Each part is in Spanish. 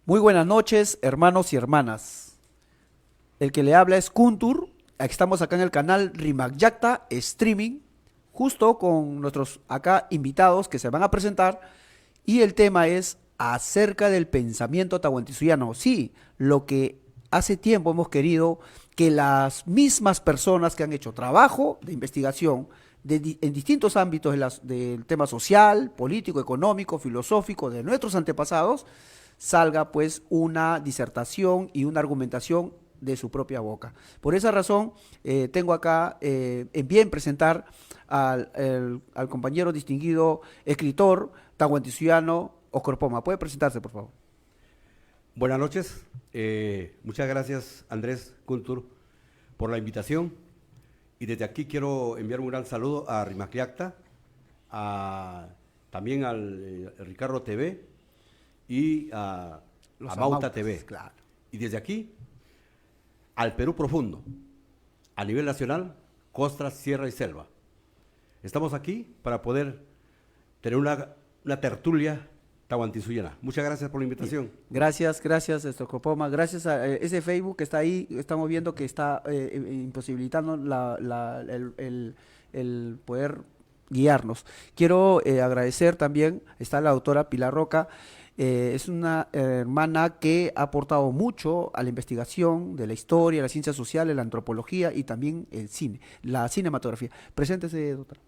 Muy buenas noches, hermanos y hermanas. El que le habla es Kuntur. Estamos acá en el canal Rimagyacta Streaming, justo con nuestros acá invitados que se van a presentar. Y el tema es acerca del pensamiento tahuantinsuyoano. Sí, lo que hace tiempo hemos querido que las mismas personas que han hecho trabajo de investigación en distintos ámbitos del tema social, político, económico, filosófico de nuestros antepasados, salga pues una disertación y una argumentación de su propia boca. Por esa razón, tengo acá en bien presentar al compañero distinguido escritor tahuantinsuyoano Oscar Poma. ¿Puede presentarse, por favor? Buenas noches, muchas gracias Andrés Kuntur por la invitación, y desde aquí quiero enviar un gran saludo a Rimagyacta, también al Ricardo TV y a Mauta TV, claro. Y desde aquí al Perú profundo, a nivel nacional, costa, sierra y selva. Estamos aquí para poder tener una tertulia tahuantinsuyana. Muchas gracias por la invitación. Gracias, Oscar Poma. Gracias a ese Facebook que está ahí, estamos viendo que está imposibilitando el poder guiarnos. Quiero agradecer también, está la doctora Pilar Roca. Es una hermana que ha aportado mucho a la investigación de la historia, las ciencias sociales, la antropología y también el cine, la cinematografía. Preséntese, doctora.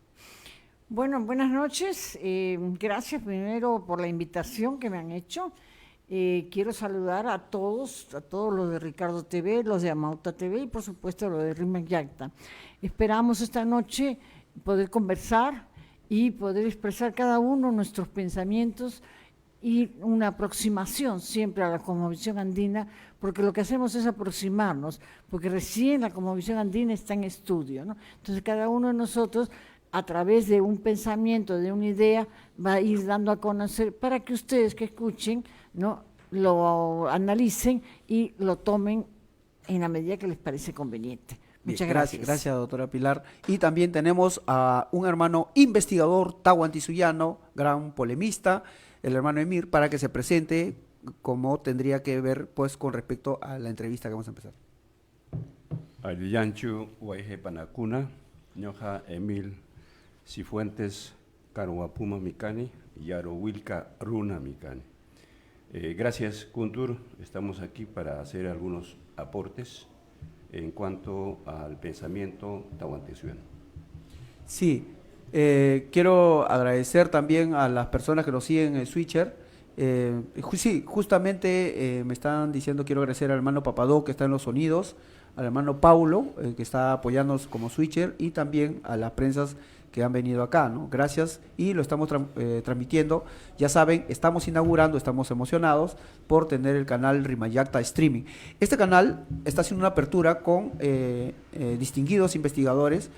Bueno, buenas noches. Gracias primero por la invitación que me han hecho. Quiero saludar a todos los de Ricardo TV, los de Amauta TV y por supuesto los de Rimagyacta. Esperamos esta noche poder conversar y poder expresar cada uno nuestros pensamientos y una aproximación siempre a la cosmovisión andina, porque lo que hacemos es aproximarnos, porque recién la cosmovisión andina está en estudio, ¿no? Entonces cada uno de nosotros, a través de un pensamiento, de una idea, va a ir dando a conocer para que ustedes que escuchen, ¿no?, lo analicen y lo tomen en la medida que les parece conveniente. Muchas gracias. Gracias, doctora Pilar. Y también tenemos a un hermano investigador tahuantinsuyoano, gran polemista, el hermano Emir, para que se presente como tendría que ver pues con respecto a la entrevista que vamos a empezar. Aliyanchu Guayje Panacuna, Ñoja Emil Cifuentes Caruapuma Micani, Yaro Wilca Runa Micani. Gracias, Kuntur. Estamos aquí para hacer algunos aportes en cuanto al pensamiento tahuantinsuyoano. Sí, quiero agradecer también a las personas que nos siguen en Switcher. Sí, justamente me están diciendo, quiero agradecer al hermano Papadó que está en los sonidos, al hermano Paulo que está apoyándonos como Switcher, y también a las prensas que han venido acá, ¿no? Gracias, y lo estamos transmitiendo. Ya saben, estamos inaugurando, estamos emocionados por tener el canal Rimagyacta Streaming. Este canal está haciendo una apertura con distinguidos investigadores,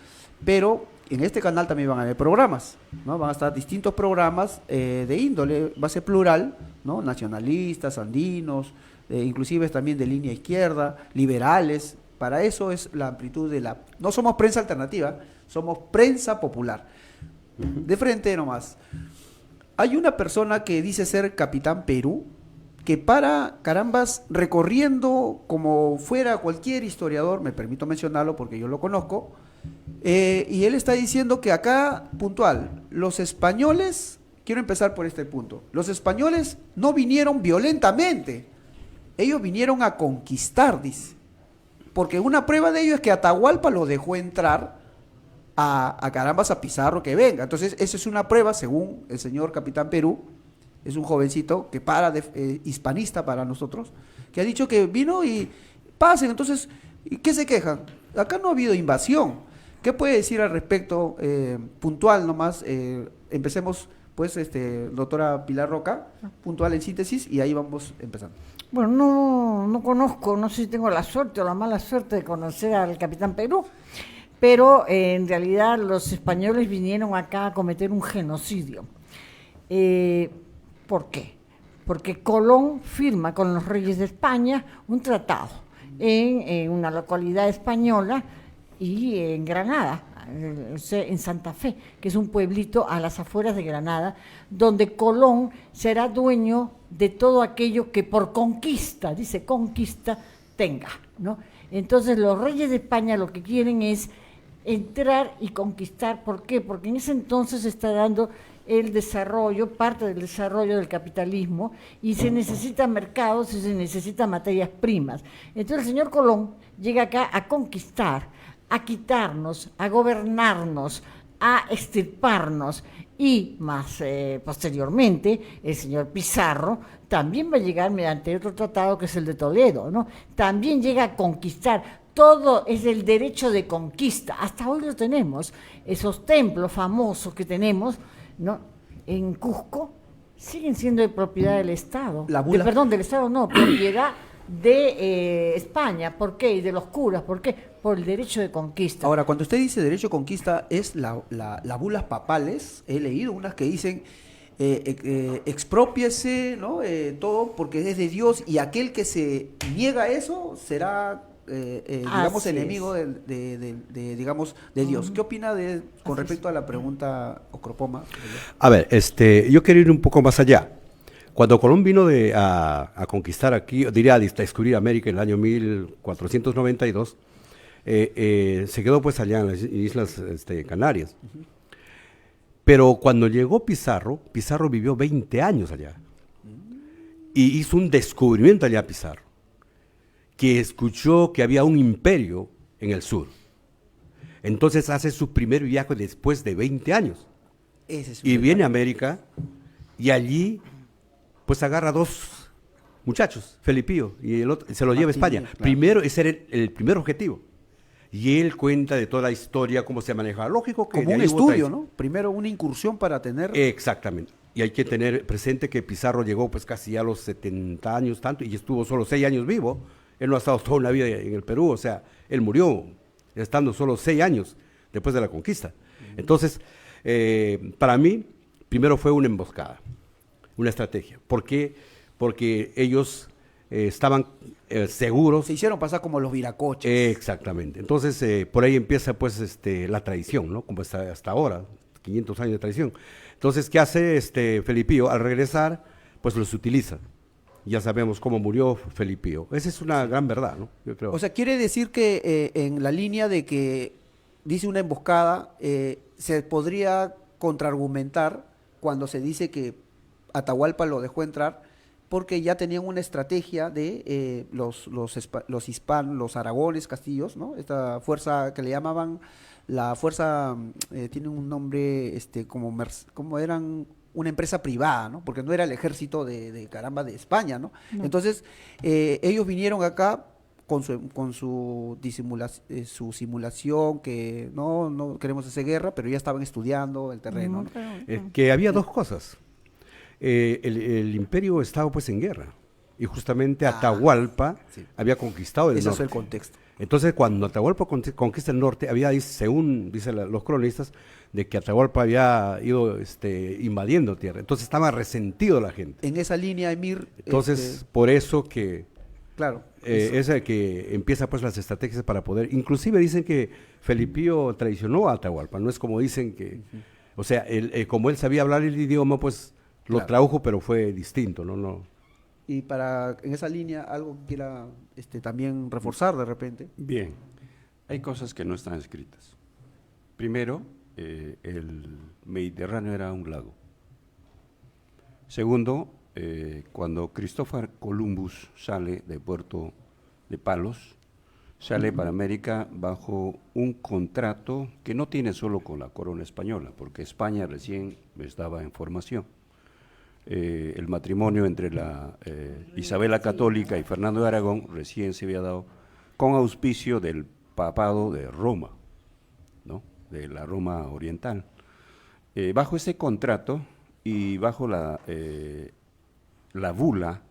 pero en este canal también van a haber programas, ¿no? Van a estar distintos programas de índole, va a ser plural, ¿no? Nacionalistas, andinos, inclusive también de línea izquierda, liberales. Para eso es la amplitud de la... No somos prensa alternativa, somos prensa popular. De frente nomás. Hay una persona que dice ser Capitán Perú, que para carambas recorriendo como fuera cualquier historiador, me permito mencionarlo porque yo lo conozco, y él está diciendo que acá, puntual, los españoles, quiero empezar por este punto, los españoles no vinieron violentamente, ellos vinieron a conquistar, dice, porque una prueba de ello es que Atahualpa lo dejó entrar a carambas a Pizarro que venga. Entonces esa es una prueba, según el señor Capitán Perú, es un jovencito que hispanista para nosotros, que ha dicho que vino y pasen. Entonces, ¿y qué se quejan? Acá no ha habido invasión. ¿Qué puede decir al respecto, puntual nomás? Empecemos pues, doctora Pilar Roca, puntual en síntesis, y ahí vamos empezando. Bueno, no conozco, no sé si tengo la suerte o la mala suerte de conocer al Capitán Perú, pero en realidad los españoles vinieron acá a cometer un genocidio. ¿Por qué? Porque Colón firma con los reyes de España un tratado en una localidad española y en Granada, en Santa Fe, que es un pueblito a las afueras de Granada, donde Colón será dueño de todo aquello que por conquista, dice conquista, tenga, ¿no? Entonces los reyes de España lo que quieren es entrar y conquistar. ¿Por qué? Porque en ese entonces se está dando el desarrollo, parte del desarrollo del capitalismo, y se necesitan mercados y se necesitan materias primas. Entonces el señor Colón llega acá a conquistar, a quitarnos, a gobernarnos, a extirparnos, y más posteriormente el señor Pizarro también va a llegar mediante otro tratado que es el de Toledo, ¿no? También llega a conquistar. Todo es el derecho de conquista, hasta hoy lo tenemos, esos templos famosos que tenemos, ¿no? En Cusco siguen siendo de propiedad del Estado, La bula. perdón, del Estado no, propiedad de España. ¿Por qué? Y de los curas. ¿Por qué? Por el derecho de conquista. Ahora, cuando usted dice derecho de conquista, es las bulas papales. He leído unas que dicen expropiese, ¿no? Todo porque es de Dios, y aquel que se niega a eso será, digamos, Así enemigo es. digamos, de Dios. ¿Qué opina con Así respecto a la pregunta Ocropoma? A ver, yo quiero ir un poco más allá. Cuando Colón vino a conquistar aquí, diría a descubrir América en el año 1492, se quedó pues allá en las Islas Canarias. Pero cuando llegó Pizarro vivió 20 años allá. Y hizo un descubrimiento allá Pizarro, que escuchó que había un imperio en el sur. Entonces hace su primer viaje después de 20 años. Ese es Y viene a América, y allí pues agarra dos muchachos, Felipío, y el otro se lo lleva a España. Claro. Primero, ese era el primer objetivo. Y él cuenta de toda la historia, cómo se manejaba. Lógico que como de un ahí hubo estudio, tradición. ¿no? Primero una incursión para tener... Exactamente. Y hay que tener presente que Pizarro llegó pues casi a los 70 años, tanto, y estuvo solo 6 años vivo. Él no ha estado toda una vida en el Perú, o sea, él murió estando solo 6 años después de la conquista. Entonces, para mí, primero fue una emboscada, una estrategia. ¿Por qué? Porque ellos estaban seguros. Se hicieron pasar como los viracoches. Exactamente. Entonces, por ahí empieza pues la tradición, ¿no? Como hasta ahora, 500 años de tradición. Entonces, ¿qué hace Felipío? Al regresar, pues los utiliza. Ya sabemos cómo murió Felipío. Esa es una gran verdad, ¿no? Yo creo. O sea, quiere decir que en la línea de que dice una emboscada, se podría contraargumentar cuando se dice que Atahualpa lo dejó entrar, porque ya tenían una estrategia de los hispanos, los aragones, castillos, ¿no? Esta fuerza que le llamaban la fuerza, tiene un nombre, como eran una empresa privada, ¿no? Porque no era el ejército de caramba de España, ¿no? No. Entonces, ellos vinieron acá con su simulación, que no queremos hacer guerra, pero ya estaban estudiando el terreno, ¿no? Que había dos cosas. El imperio estaba pues en guerra, y justamente Atahualpa sí. había conquistado el Ese es norte. el contexto. Entonces, cuando Atahualpa conquista el norte, según dicen los cronistas, de que Atahualpa había ido invadiendo tierra. Entonces estaba resentido la gente. En esa línea, Emir... Entonces, por eso que claro. es el que empieza pues las estrategias para poder... Inclusive dicen que Felipío traicionó a Atahualpa, no es como dicen que... O sea, como él sabía hablar el idioma, pues lo Claro. tradujo, pero fue distinto, ¿no? Y en esa línea, algo que quiera también reforzar de repente. Bien, hay cosas que no están escritas. Primero, el Mediterráneo era un lago. Segundo, cuando Cristóbal Columbus sale de Puerto de Palos, sale para América bajo un contrato que no tiene solo con la corona española, porque España recién estaba en formación. El matrimonio entre la Isabela Católica y Fernando de Aragón recién se había dado con auspicio del papado de Roma, ¿no? De la Roma oriental. Bajo ese contrato y bajo la bula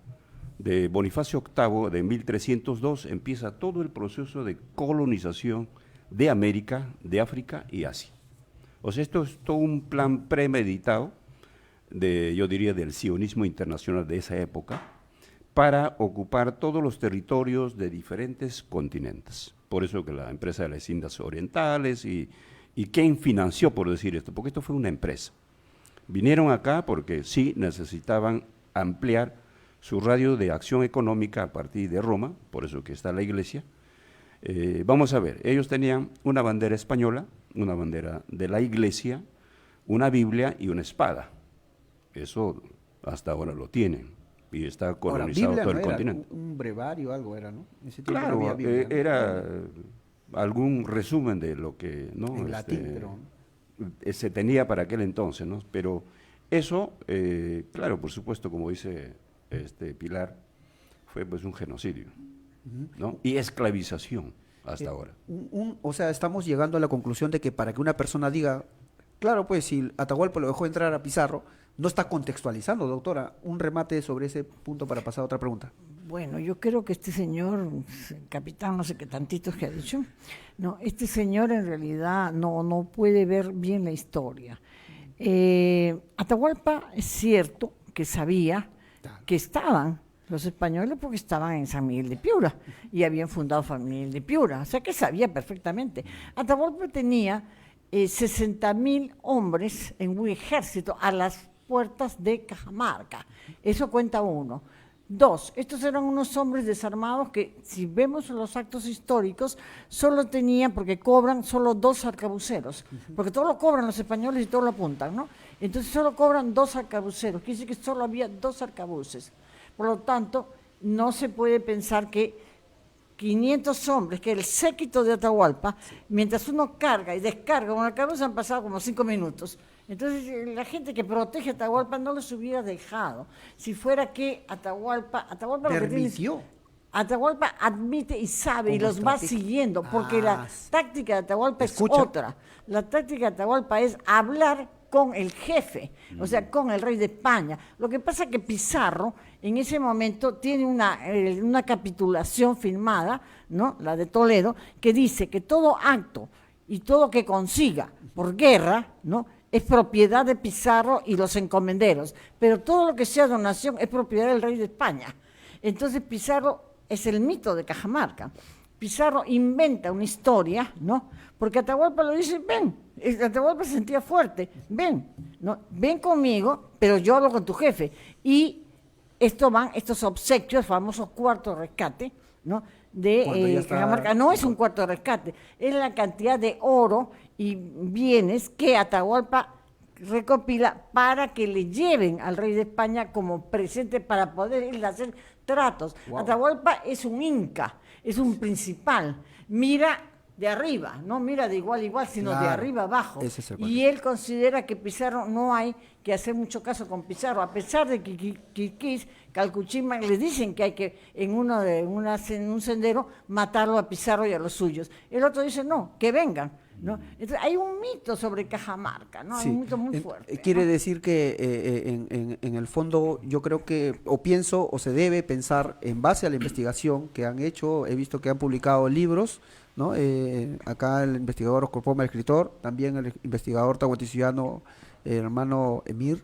de Bonifacio VIII de 1302 empieza todo el proceso de colonización de América, de África y Asia. O sea, esto es todo un plan premeditado yo diría, del sionismo internacional de esa época, para ocupar todos los territorios de diferentes continentes. Por eso que la empresa de las Indias Orientales y ¿Y quién financió, por decir esto? Porque esto fue una empresa. Vinieron acá porque sí necesitaban ampliar su radio de acción económica a partir de Roma, por eso que está la iglesia. Vamos a ver, ellos tenían una bandera española, una bandera de la iglesia, una Biblia y una espada. Eso hasta ahora lo tienen y está colonizado Ahora, Biblia todo no el era, continente. un brevario algo era, ¿no? En ese tiempo no Claro, había Biblia, ¿no? era algún resumen de lo que En latín, pero... se tenía para aquel entonces, ¿no? Pero eso, claro, por supuesto, como dice Pilar, fue pues un genocidio, ¿no? Y esclavización hasta ahora. O sea, estamos llegando a la conclusión de que para que una persona diga, claro, pues si Atahualpa lo dejó entrar a Pizarro, no está contextualizando, doctora. Un remate sobre ese punto para pasar a otra pregunta. Bueno, yo creo que este señor, capitán, no sé qué tantitos que ha dicho, no, este señor en realidad no puede ver bien la historia. Atahualpa es cierto que sabía que estaban los españoles porque estaban en San Miguel de Piura y habían fundado San Miguel de Piura, o sea que sabía perfectamente. Atahualpa tenía 60.000 hombres en un ejército a las puertas de Cajamarca, eso cuenta uno. Dos, estos eran unos hombres desarmados que, si vemos los actos históricos, solo tenían, porque cobran solo 2 arcabuceros, porque todo lo cobran los españoles y todo lo apuntan, ¿no? Entonces solo cobran 2 arcabuceros, quiere decir que solo había 2 arcabuces. Por lo tanto, no se puede pensar que 500 hombres, que el séquito de Atahualpa, mientras uno carga y descarga un arcabuz, han pasado como 5 minutos. Entonces, la gente que protege a Atahualpa no los hubiera dejado. Si fuera que Atahualpa Permitió. Atahualpa admite y sabe y los va siguiendo, porque la táctica de Atahualpa es otra. La táctica de Atahualpa es hablar con el jefe, o sea, con el rey de España. Lo que pasa es que Pizarro en ese momento tiene una capitulación firmada, ¿no? La de Toledo, que dice que todo acto y todo que consiga por guerra, ¿no?, es propiedad de Pizarro y los encomenderos, pero todo lo que sea donación es propiedad del rey de España. Entonces Pizarro es el mito de Cajamarca. Pizarro inventa una historia, ¿no? Porque Atahualpa lo dice, ven, Atahualpa se sentía fuerte, ven, ¿no? Ven conmigo, pero yo hablo con tu jefe. Y estos obsequios, famosos cuarto rescate, ¿no?, de Cajamarca. No es un cuarto de rescate, es la cantidad de oro y bienes que Atahualpa recopila para que le lleven al rey de España como presente para poder ir a hacer tratos. Wow. Atahualpa es un inca, es un principal, mira de arriba, no mira de igual a igual, sino de arriba abajo. Y él considera que Pizarro no hay que hacer mucho caso con Pizarro, a pesar de que Quirquís, Calcuchima, le dicen que hay que en un sendero matarlo a Pizarro y a los suyos. El otro dice, no, que vengan, ¿no? Entonces, hay un mito sobre Cajamarca, ¿no? Sí. Hay un mito muy fuerte. Quiere decir que en el fondo yo creo que, o pienso, o se debe pensar en base a la investigación que han hecho, he visto que han publicado libros, ¿no? Acá el investigador Oscar Poma, el escritor, también el investigador tahuantinsuyoano, el hermano Emir.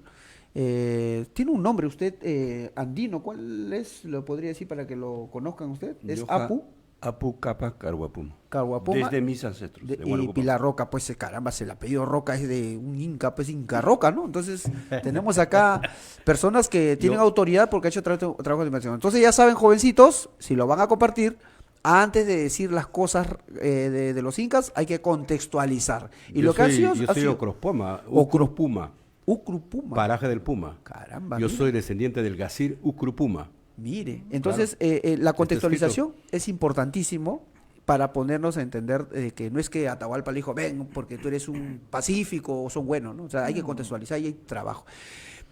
Tiene un nombre usted, andino, ¿cuál es? ¿Lo podría decir para que lo conozcan usted? ¿Es Apu? Apu Capa Carhuapuma. Carhuapuma. Desde mis ancestros. Y Pilar Roca, pues caramba, el apellido Roca es de un inca, pues Inca Roca, ¿no? Entonces tenemos acá personas que tienen autoridad porque han hecho trabajo de investigación. Entonces ya saben, jovencitos, si lo van a compartir, antes de decir las cosas de los incas, hay que contextualizar. Y yo soy Ocrospoma, Ucrupuma. Ucrupuma. Paraje del Puma. Caramba. Yo soy descendiente del Gacir Ucrupuma. Mire, entonces la contextualización es importantísimo para ponernos a entender que no es que Atahualpa le dijo, ven, porque tú eres un pacífico o son buenos, ¿no? O sea, hay que contextualizar y hay trabajo.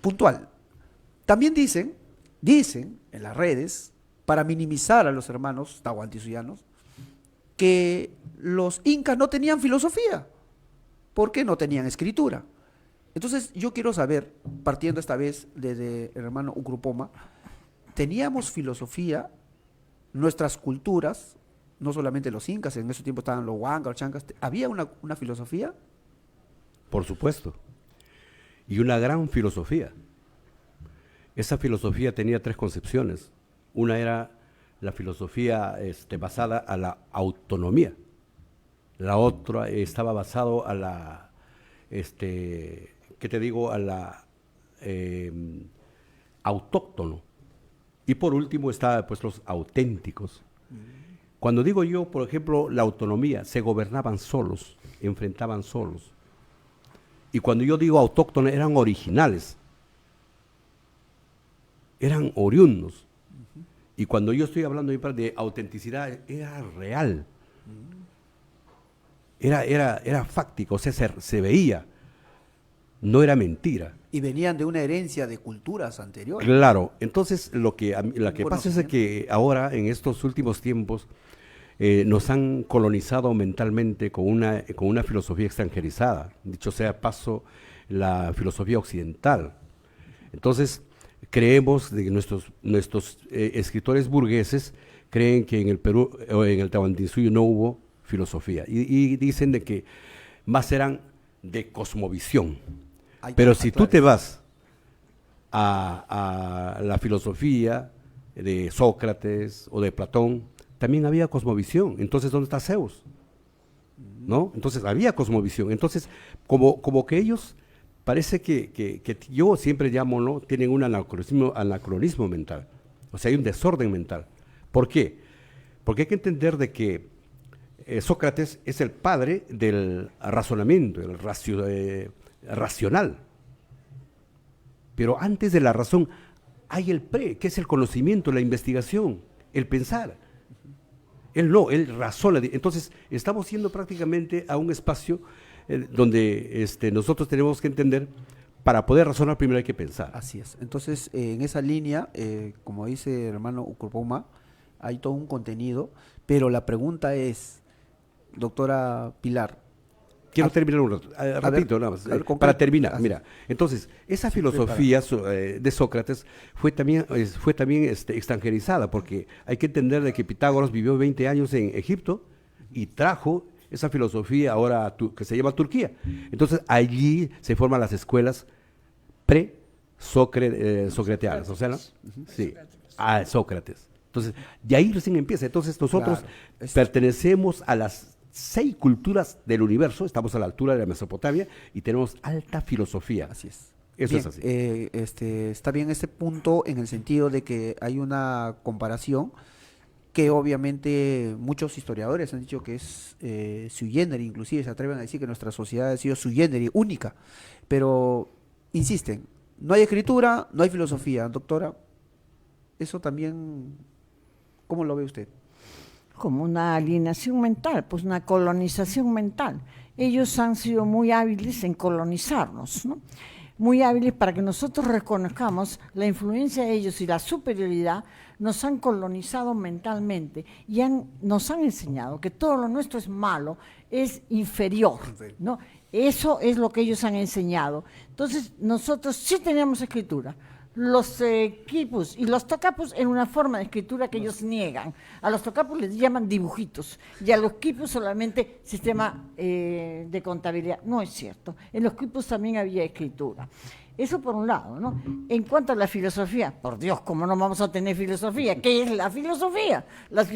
Puntual. También dicen en las redes, para minimizar a los hermanos tahuantinsuyanos, que los incas no tenían filosofía, porque no tenían escritura. Entonces, yo quiero saber, partiendo esta vez desde el hermano Ucrupoma, ¿teníamos filosofía, nuestras culturas, no solamente los incas, en ese tiempo estaban los huancas, los chancas, ¿había una filosofía? Por supuesto, y una gran filosofía. Esa filosofía tenía 3 concepciones. Una era la filosofía basada a la autonomía. La otra estaba basado a la, ¿qué te digo? A la autóctono. Y por último está pues los auténticos. Cuando digo yo, por ejemplo, la autonomía, se gobernaban solos, enfrentaban solos. Y cuando yo digo autóctonos, eran originales, eran oriundos. Y cuando yo estoy hablando de autenticidad, era real. Era fáctico, o sea, se veía, no era mentira. Y venían de una herencia de culturas anteriores. Claro, entonces lo que pasa es Conocimiento. que ahora, en estos últimos tiempos, nos han colonizado mentalmente con una filosofía extranjerizada, dicho sea paso, la filosofía occidental. Entonces, creemos de que nuestros escritores burgueses creen que en el Perú o en el Tahuantinsuyo no hubo filosofía y dicen de que más eran de cosmovisión. Pero si tú te vas a la filosofía de Sócrates o de Platón, también había cosmovisión. Entonces, ¿dónde está Zeus? ¿No? Entonces, había cosmovisión. Entonces, como que ellos, parece que yo siempre llamo, ¿no? Tienen un anacronismo mental. O sea, hay un desorden mental. ¿Por qué? Porque hay que entender de que Sócrates es el padre del razonamiento, el racional. Pero antes de la razón hay el que es el conocimiento, la investigación, el pensar. Él razona. Entonces, estamos yendo prácticamente a un espacio donde nosotros tenemos que entender, para poder razonar primero hay que pensar. Así es. Entonces, en esa línea, como dice el hermano Ucurpoma, hay todo un contenido, pero la pregunta es, doctora Pilar. Quiero terminar un rato, rapidito, nada más, para terminar. Así. Mira, entonces, esa filosofía de Sócrates fue también extranjerizada, porque hay que entender de que Pitágoras vivió 20 años en Egipto y trajo esa filosofía ahora que se llama Turquía. Entonces, allí se forman las escuelas pre-socratianas, o sea, ¿no? Sí, a Sócrates. Entonces, de ahí recién empieza. Entonces, nosotros pertenecemos a las 6 culturas del universo, estamos a la altura de la Mesopotamia y tenemos alta filosofía. Así es. Eso Bien, es así. Está bien este punto en el sentido de que hay una comparación que obviamente muchos historiadores han dicho que es sui generis, inclusive se atreven a decir que nuestra sociedad ha sido sui generis, única, pero insisten, no hay escritura, no hay filosofía, doctora. Eso también, ¿cómo lo ve usted? Como una alienación mental, pues una colonización mental. Ellos han sido muy hábiles en colonizarnos, ¿no? Muy hábiles para que nosotros reconozcamos la influencia de ellos y la superioridad. Nos han colonizado mentalmente y nos han enseñado que todo lo nuestro es malo, es inferior, ¿no? Eso es lo que ellos han enseñado. Entonces, nosotros sí teníamos escritura. Los quipus y los tocapus en una forma de escritura que ellos niegan. A los tocapus les llaman dibujitos y a los quipus solamente sistema de contabilidad. No es cierto. En los quipus también había escritura. Eso por un lado, ¿no? En cuanto a la filosofía, por Dios, ¿cómo no vamos a tener filosofía? ¿Qué es la filosofía? La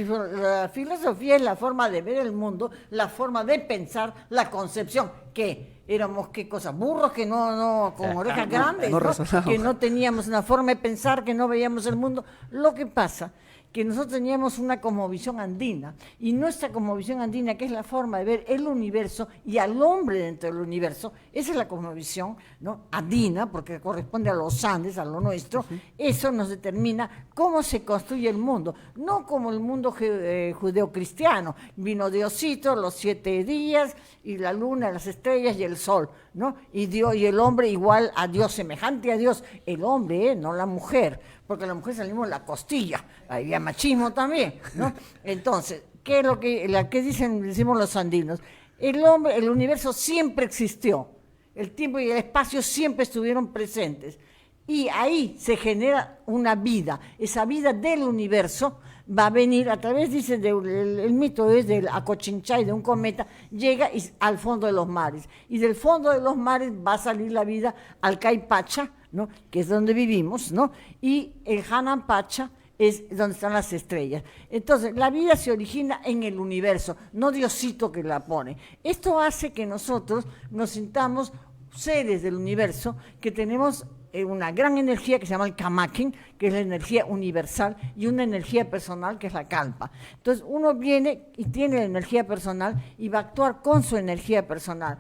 filosofía es la forma de ver el mundo, la forma de pensar, la concepción. ¿Qué? Éramos, ¿qué cosa? Burros que no con orejas grandes, ¿no? Que no teníamos una forma de pensar, que no veíamos el mundo. Lo que pasa que nosotros teníamos una cosmovisión andina, y nuestra cosmovisión andina, que es la forma de ver el universo y al hombre dentro del universo, esa es la cosmovisión, ¿no? Andina, porque corresponde a los Andes, a lo nuestro. Eso nos determina cómo se construye el mundo, no como el mundo judeocristiano. Vino Diosito, los 7 días, y la luna, las estrellas y el sol, ¿no? Y Dios y el hombre igual a Dios, semejante a Dios, el hombre, no la mujer, porque la mujer salimos de la costilla, había machismo también, ¿no? Entonces, ¿qué es lo que decimos los andinos? El hombre, el universo siempre existió, el tiempo y el espacio siempre estuvieron presentes, y ahí se genera una vida. Esa vida del universo va a venir a través, dice, el mito es del Acochinchay, de un cometa, llega al fondo de los mares, y del fondo de los mares va a salir la vida al Caipacha, ¿no? Que es donde vivimos, ¿no? Y el Hanan Pacha es donde están las estrellas. Entonces, la vida se origina en el universo, no Diosito que la pone. Esto hace que nosotros nos sintamos seres del universo, que tenemos una gran energía que se llama el Kamakin, que es la energía universal, y una energía personal que es la Kalpa. Entonces uno viene y tiene la energía personal y va a actuar con su energía personal.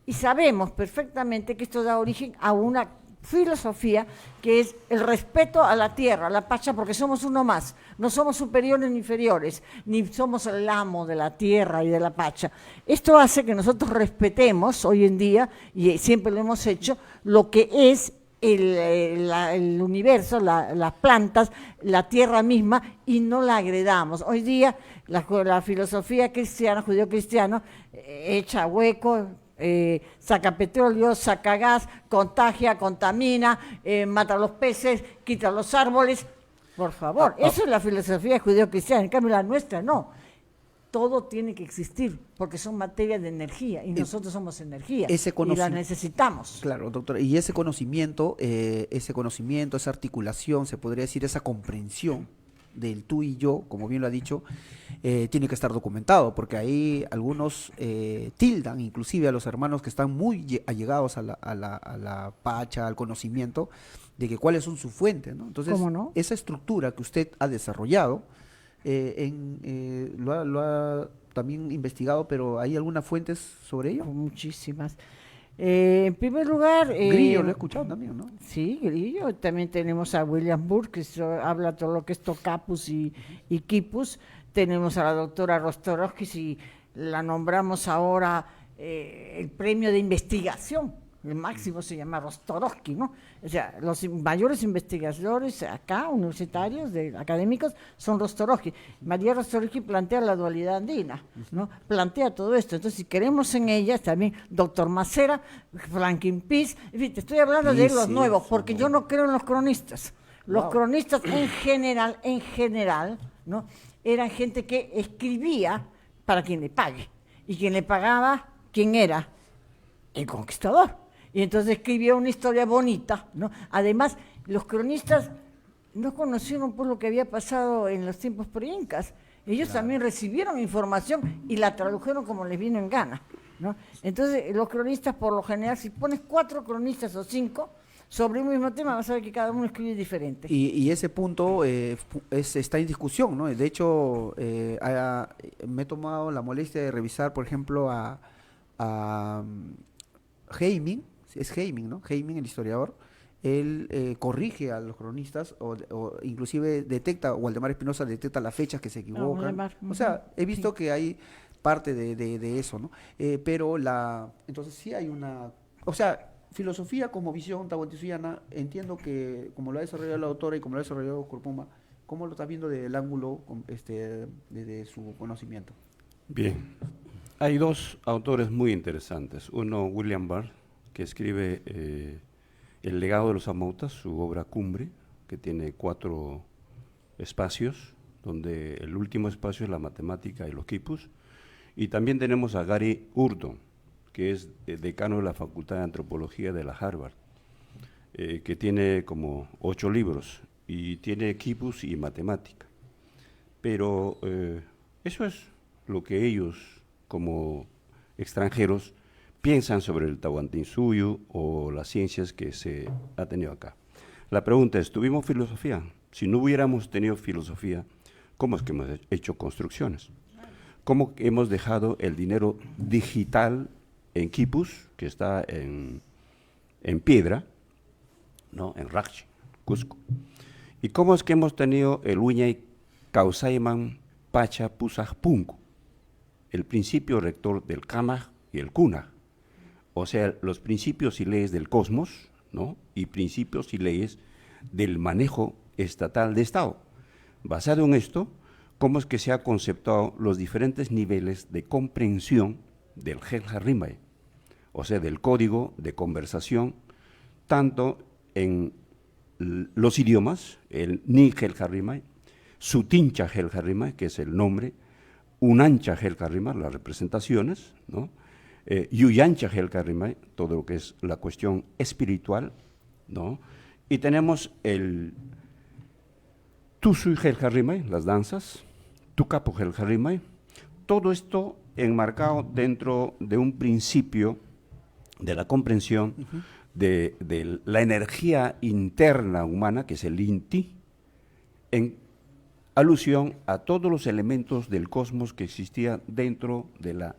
Y sabemos perfectamente que esto da origen a una filosofía que es el respeto a la tierra, a la pacha, porque somos uno más, no somos superiores ni inferiores, ni somos el amo de la tierra y de la pacha. Esto hace que nosotros respetemos hoy en día, y siempre lo hemos hecho, lo que es el universo, las plantas, la tierra misma, y no la agredamos. Hoy día la filosofía cristiana, judío-cristiana, echa hueco, saca petróleo, saca gas, contagia, contamina, mata a los peces, quita los árboles. Por favor, eso es la filosofía judío-cristiana, en cambio la nuestra no. Todo tiene que existir, porque son materia de energía, y nosotros somos energía, y la necesitamos. Claro, doctora, y ese conocimiento, esa articulación, se podría decir, esa comprensión del tú y yo, como bien lo ha dicho, tiene que estar documentado, porque ahí algunos tildan, inclusive a los hermanos que están muy allegados a la pacha, al conocimiento, de que cuáles son sus fuentes, ¿no? Entonces, ¿cómo no? Esa estructura que usted ha desarrollado, lo ha también investigado, pero ¿hay algunas fuentes sobre ello? Muchísimas. En primer lugar... Grillo lo he escuchado también, ¿no? Sí, Grillo. También tenemos a William Burke, que habla todo lo que es Tocapus y Quipus. Tenemos a la doctora Rostorowski, si la nombramos ahora el premio de investigación. El máximo se llama Rostorowski, ¿no? O sea, los mayores investigadores acá, universitarios, académicos, son Rostorowski. María Rostorowski plantea la dualidad andina, ¿no? Plantea todo esto. Entonces, si queremos en ella, también doctor Macera, Franklin Peace, en fin, te estoy hablando de los nuevos, porque yo no creo en los cronistas. Los cronistas en general, ¿no? Eran gente que escribía para quien le pague. Y quien le pagaba, ¿quién era? El conquistador. Y entonces escribía una historia bonita, ¿no? Además, los cronistas no conocieron por lo que había pasado en los tiempos pre-incas. Ellos también recibieron información y la tradujeron como les vino en gana, ¿no? Entonces, los cronistas, por lo general, si pones 4 cronistas o 5 sobre un mismo tema, vas a ver que cada uno escribe diferente. Y ese punto está en discusión, ¿no? De hecho, me he tomado la molestia de revisar, por ejemplo, a Heyming, es Heyming, ¿no? Heyming, el historiador, él corrige a los cronistas o inclusive detecta, Waldemar Espinosa detecta las fechas que se equivocan. O sea, he visto que hay parte de eso, ¿no? Pero entonces sí hay una, o sea, filosofía como visión tahuantinsuyoana, entiendo que como lo ha desarrollado la autora y como lo ha desarrollado Curpuma, ¿cómo lo estás viendo desde el ángulo de su conocimiento? Bien, hay 2 autores muy interesantes. Uno, William Barr, que escribe El legado de los Amautas, su obra cumbre, que tiene 4 espacios, donde el último espacio es la matemática y los quipus. Y también tenemos a Gary Urdon, que es decano de la Facultad de Antropología de la Harvard, que tiene como 8 libros, y tiene quipus y matemática. Pero eso es lo que ellos, como extranjeros, piensan sobre el Tahuantinsuyo o las ciencias que se ha tenido acá. La pregunta es, ¿tuvimos filosofía? Si no hubiéramos tenido filosofía, ¿cómo es que hemos hecho construcciones? ¿Cómo hemos dejado el dinero digital en quipus, que está en piedra, ¿no? En Rachi, Cusco? ¿Y cómo es que hemos tenido el Uñay Causayman Pacha Pusaj Punku, el principio rector del Kamaj y el Kunaj? O sea, los principios y leyes del cosmos, ¿no? Y principios y leyes del manejo estatal de Estado. Basado en esto, ¿cómo es que se ha conceptuado los diferentes niveles de comprensión del Helja Rimay? O sea, del código de conversación, tanto en los idiomas, el Ni Helja Rimay, Sutincha Helja Rimay, que es el nombre, Unancha Helja Rimay, las representaciones, ¿no? Yuyancha Helja Rimay, todo lo que es la cuestión espiritual, ¿no? Y tenemos el Tusui Geljarimay, las danzas, Tucapo Geljarimay, todo esto enmarcado dentro de un principio de la comprensión de la energía interna humana, que es el Inti, en alusión a todos los elementos del cosmos que existían dentro de la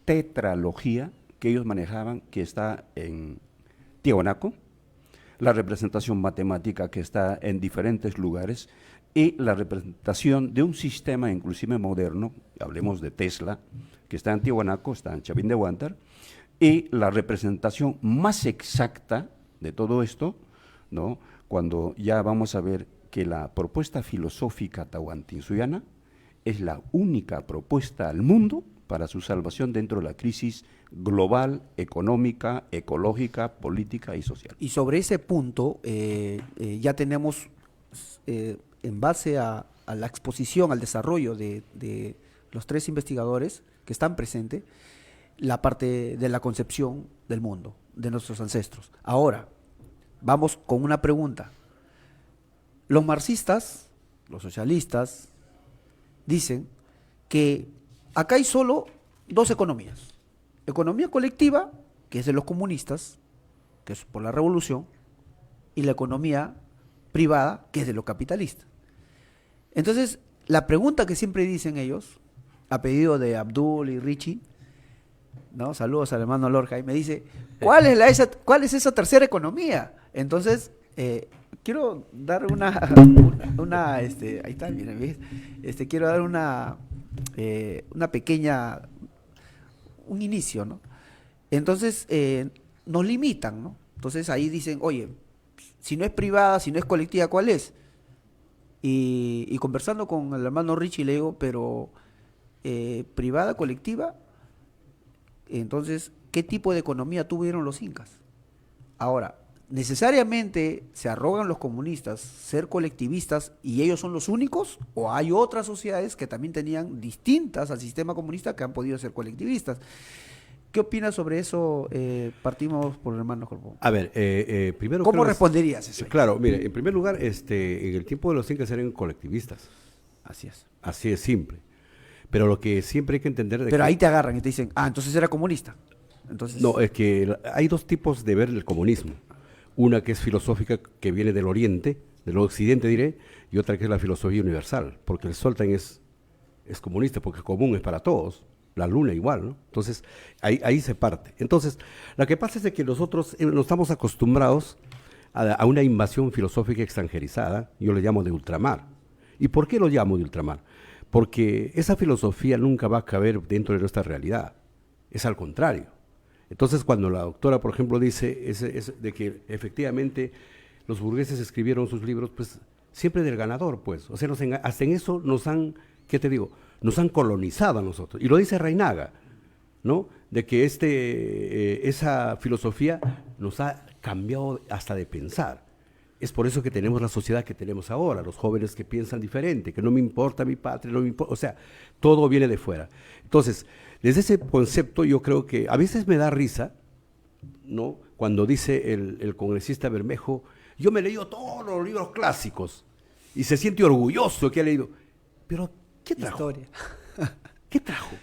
tetralogía que ellos manejaban, que está en Tiahuanaco, la representación matemática que está en diferentes lugares y la representación de un sistema inclusive moderno, hablemos de Tesla, que está en Tiahuanaco, está en Chavín de Huántar, y la representación más exacta de todo esto, ¿no?, cuando ya vamos a ver que la propuesta filosófica tahuantinsuiana es la única propuesta al mundo para su salvación dentro de la crisis global, económica, ecológica, política y social. Y sobre ese punto ya tenemos, en base a la exposición, al desarrollo de los tres investigadores que están presentes, la parte de la concepción del mundo, de nuestros ancestros. Ahora, vamos con una pregunta. Los marxistas, los socialistas, dicen que acá hay solo dos economías. Economía colectiva, que es de los comunistas, que es por la revolución, y la economía privada, que es de los capitalistas. Entonces, la pregunta que siempre dicen ellos, a pedido de Abdul y Richie, ¿no? Saludos al hermano Lorca, y me dice, ¿cuál es esa tercera economía? Entonces, quiero dar ahí está, miren, ¿ves? Quiero dar una pequeña, un inicio, ¿no? Entonces, nos limitan, ¿no? Entonces ahí dicen, oye, si no es privada, si no es colectiva, ¿cuál es? Y conversando con el hermano Richie le digo, pero privada, colectiva, entonces, ¿qué tipo de economía tuvieron los incas? Ahora, ¿necesariamente se arrogan los comunistas ser colectivistas y ellos son los únicos? ¿O hay otras sociedades que también tenían distintas al sistema comunista que han podido ser colectivistas? ¿Qué opinas sobre eso? Partimos por el hermano Jorge. A ver, primero... ¿Cómo responderías eso? Claro, mire, en primer lugar, en el tiempo de los incas eran colectivistas. Así es. Así es simple. Pero lo que siempre hay que entender... Pero ahí te agarran y te dicen, entonces era comunista. Entonces... No, es que hay dos tipos de ver el comunismo. Una que es filosófica, que viene del Oriente, del Occidente diré, y otra que es la filosofía universal, porque el Soltán es comunista, porque común es para todos, la luna igual, ¿no? Entonces, ahí se parte. Entonces, lo que pasa es de que nosotros no estamos acostumbrados a una invasión filosófica extranjerizada, yo le llamo de ultramar. ¿Y por qué lo llamo de ultramar? Porque esa filosofía nunca va a caber dentro de nuestra realidad, es al contrario. Entonces, cuando la doctora, por ejemplo, dice de que efectivamente los burgueses escribieron sus libros, pues siempre del ganador, pues. O sea, hasta en eso nos han, ¿qué te digo? Nos han colonizado a nosotros. Y lo dice Reinaga, ¿no? De que esa filosofía nos ha cambiado hasta de pensar. Es por eso que tenemos la sociedad que tenemos ahora, los jóvenes que piensan diferente, que no me importa mi patria, no me importa, o sea, todo viene de fuera. Entonces, desde ese concepto yo creo que a veces me da risa, ¿no? Cuando dice el congresista Bermejo, yo me he leído todos los libros clásicos y se siente orgulloso que ha leído. Pero, ¿qué trajo? Historia. ¿Qué trajo?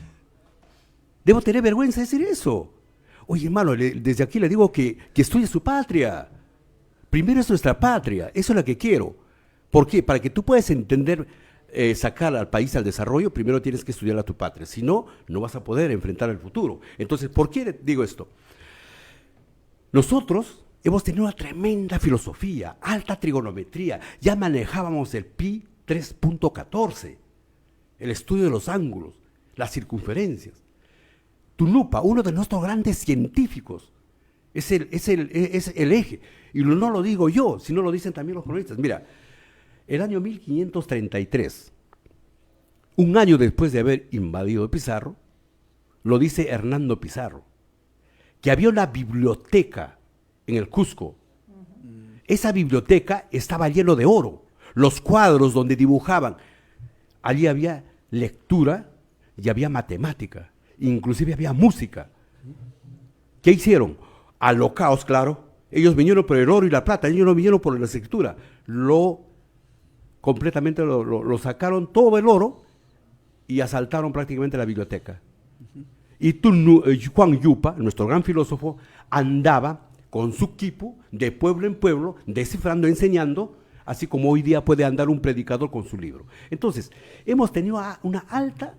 Debo tener vergüenza de decir eso. Oye, hermano, desde aquí le digo que estudie su patria. Primero es nuestra patria, eso es lo que quiero. ¿Por qué? Para que tú puedas entender, sacar al país al desarrollo, primero tienes que estudiar a tu patria. Si no, no vas a poder enfrentar el futuro. Entonces, ¿por qué digo esto? Nosotros hemos tenido una tremenda filosofía, alta trigonometría. Ya manejábamos el pi 3.14, el estudio de los ángulos, las circunferencias. Tunupa, uno de nuestros grandes científicos, es el eje. Y no lo digo yo, sino lo dicen también los cronistas. Mira, el año 1533, un año después de haber invadido Pizarro, lo dice Hernando Pizarro, que había una biblioteca en el Cusco. Esa biblioteca estaba lleno de oro. Los cuadros donde dibujaban, allí había lectura y había matemática, inclusive había música. ¿Qué hicieron? Alocaos, claro. Ellos vinieron por el oro y la plata, ellos no vinieron por la escritura. Lo completamente, lo sacaron todo el oro y asaltaron prácticamente la biblioteca. Y Juan Yupa, nuestro gran filósofo, andaba con su quipu de pueblo en pueblo, descifrando, enseñando, así como hoy día puede andar un predicador con su libro. Entonces, hemos tenido una alta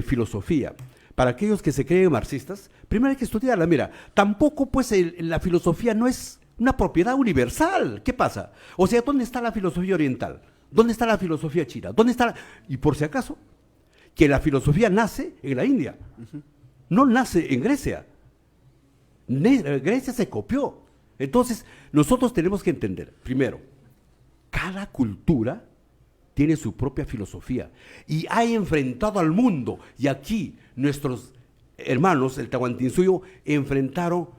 filosofía. Para aquellos que se creen marxistas, primero hay que estudiarla. Mira, tampoco pues la filosofía no es una propiedad universal. ¿Qué pasa? O sea, ¿dónde está la filosofía oriental? ¿Dónde está la filosofía china? ¿Dónde está Y por si acaso, que la filosofía nace en la India, no nace en Grecia. Grecia se copió. Entonces, nosotros tenemos que entender, primero, cada cultura tiene su propia filosofía y ha enfrentado al mundo. Y aquí nuestros hermanos, el Tahuantinsuyo, enfrentaron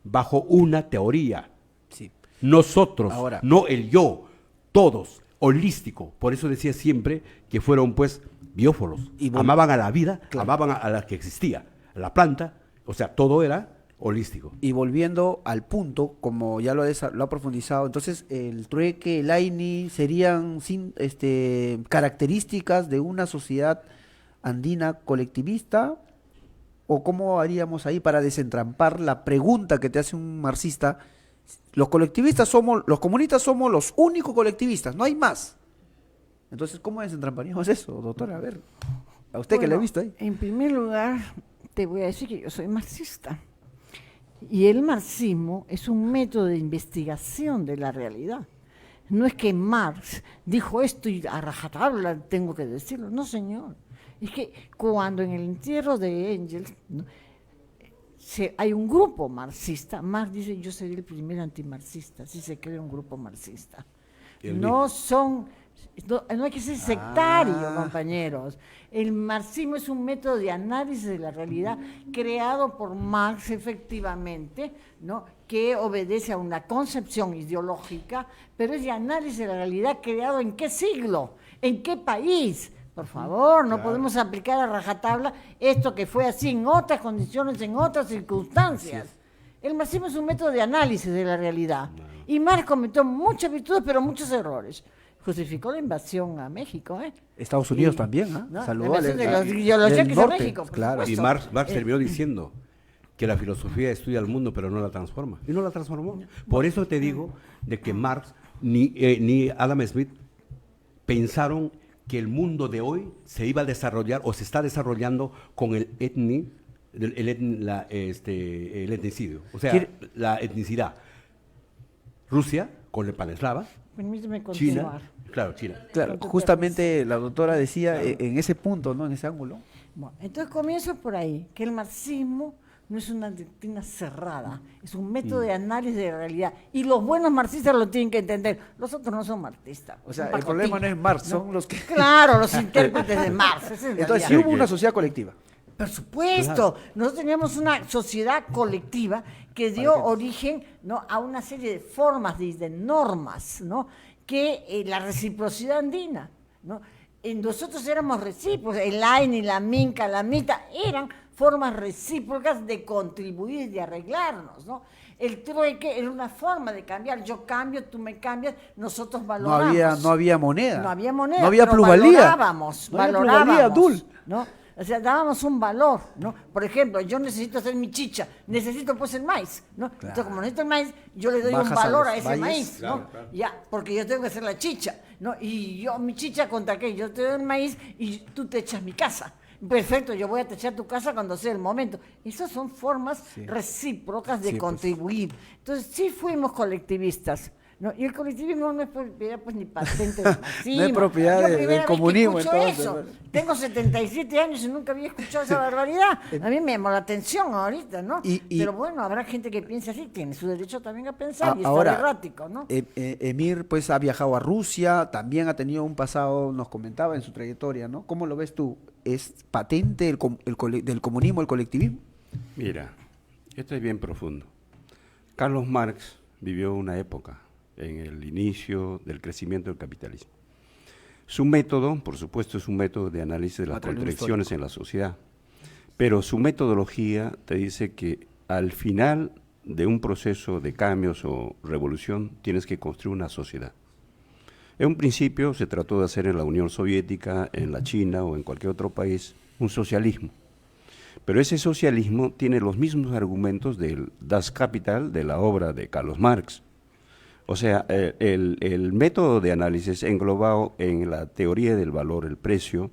bajo una teoría. Sí. Nosotros, Ahora, no el yo, todos, holístico. Por eso decía siempre que fueron pues bióforos. Amaban a la vida, claro, amaban a la que existía, a la planta, o sea, todo era holístico. y volviendo al punto, como ya lo ha profundizado, entonces el trueque, el AINI serían características de una sociedad andina colectivista, o cómo haríamos ahí para desentrampar la pregunta que te hace un marxista. Los comunistas somos los únicos colectivistas, no hay más. Entonces, ¿cómo desentramparíamos eso, doctora? A ver, a usted que le ha visto ahí. En primer lugar, te voy a decir que yo soy marxista. Y el marxismo es un método de investigación de la realidad. No es que Marx dijo esto y a rajatabla tengo que decirlo. No, señor. Es que cuando en el entierro de Engels, ¿no?, hay un grupo marxista, Marx dice, yo seré el primer antimarxista, si se crea un grupo marxista. No hay que ser sectario, compañeros. El marxismo es un método de análisis de la realidad creado por Marx, efectivamente, ¿no?, que obedece a una concepción ideológica, pero es de análisis de la realidad creado ¿en qué siglo? ¿En qué país? Por favor, no podemos aplicar a rajatabla esto que fue así en otras condiciones, en otras circunstancias. El marxismo es un método de análisis de la realidad. Y Marx cometió muchas virtudes, pero muchos errores. Justificó la invasión a México, ¿eh? Estados Unidos también, ¿ah? ¿no? Saludó La invasión de los yaquis a México, por claro. Y supuesto. Marx terminó diciendo que la filosofía estudia el mundo, pero no la transforma. Y no la transformó. Por eso te digo de que Marx ni Adam Smith pensaron que el mundo de hoy se iba a desarrollar o se está desarrollando con el etnicidio, o sea, la etnicidad. Rusia con el paneslava, Permíteme China, continuar. claro, China. Claro, justamente la doctora decía en ese punto, ¿no? En ese ángulo. Bueno, entonces comienzo por ahí, que el marxismo no es una doctrina cerrada, es un método de análisis de la realidad. Y los buenos marxistas lo tienen que entender. Los otros no son marxistas. O sea, son el problema no es Marx, son los que... Claro, los intérpretes de Marx. Esa es la Entonces, sí realidad. hubo una sociedad colectiva. Por supuesto, nosotros teníamos una sociedad colectiva que dio origen, ¿no?, a una serie de formas, de normas, ¿no?, que la reciprocidad andina, ¿no? Nosotros éramos recíprocos, el AINI, la MINCA, la MITA, eran formas recíprocas de contribuir y de arreglarnos, ¿no? El trueque era una forma de cambiar, yo cambio, tú me cambias, nosotros valoramos. No había moneda. No había moneda, No había pero plusvalía. Valorábamos, No había plusvalía, Dul. ¿no? O sea, dábamos un valor, ¿no? Por ejemplo, yo necesito hacer mi chicha, necesito pues el maíz, ¿no? Claro. Entonces, como necesito el maíz, yo le doy Bajas un a valor los a ese valles. maíz, ¿no? Claro, claro. Ya, porque yo tengo que hacer la chicha, ¿no? Y yo, mi chicha, ¿contra qué? Yo te doy el maíz y tú te echas mi casa. Perfecto, yo voy a techar tu casa cuando sea el momento. Esas son formas recíprocas de Sí, pues. contribuir. Entonces, sí fuimos colectivistas, ¿no? Y el colectivismo no es propiedad, pues, ni patente del marxismo. No es propiedad Yo del primera vez que comunismo, escucho entonces, eso. bueno. Tengo 77 años y nunca había escuchado esa barbaridad. A mí me llamó la atención ahorita, ¿no? Pero bueno, habrá gente que piensa así, tiene su derecho también a pensar y Ahora, está errático, ¿no? Emir pues ha viajado a Rusia, también ha tenido un pasado, nos comentaba en su trayectoria, ¿no? ¿Cómo lo ves tú? ¿Es patente del comunismo, el colectivismo? Mira, esto es bien profundo. Carlos Marx vivió una época en el inicio del crecimiento del capitalismo. Su método, por supuesto, es un método de análisis de las Material contradicciones histórico. en la sociedad, pero su metodología te dice que al final de un proceso de cambios o revolución tienes que construir una sociedad. En un principio se trató de hacer en la Unión Soviética, en la China o en cualquier otro país un socialismo. Pero ese socialismo tiene los mismos argumentos del Das Kapital, de la obra de Carlos Marx. O sea, el método de análisis englobado en la teoría del valor, el precio,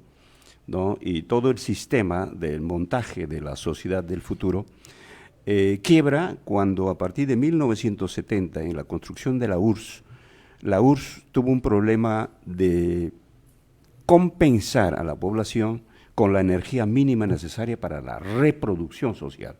¿no? Y todo el sistema del montaje de la sociedad del futuro, quiebra cuando a partir de 1970, en la construcción de la URSS tuvo un problema de compensar a la población con la energía mínima necesaria para la reproducción social.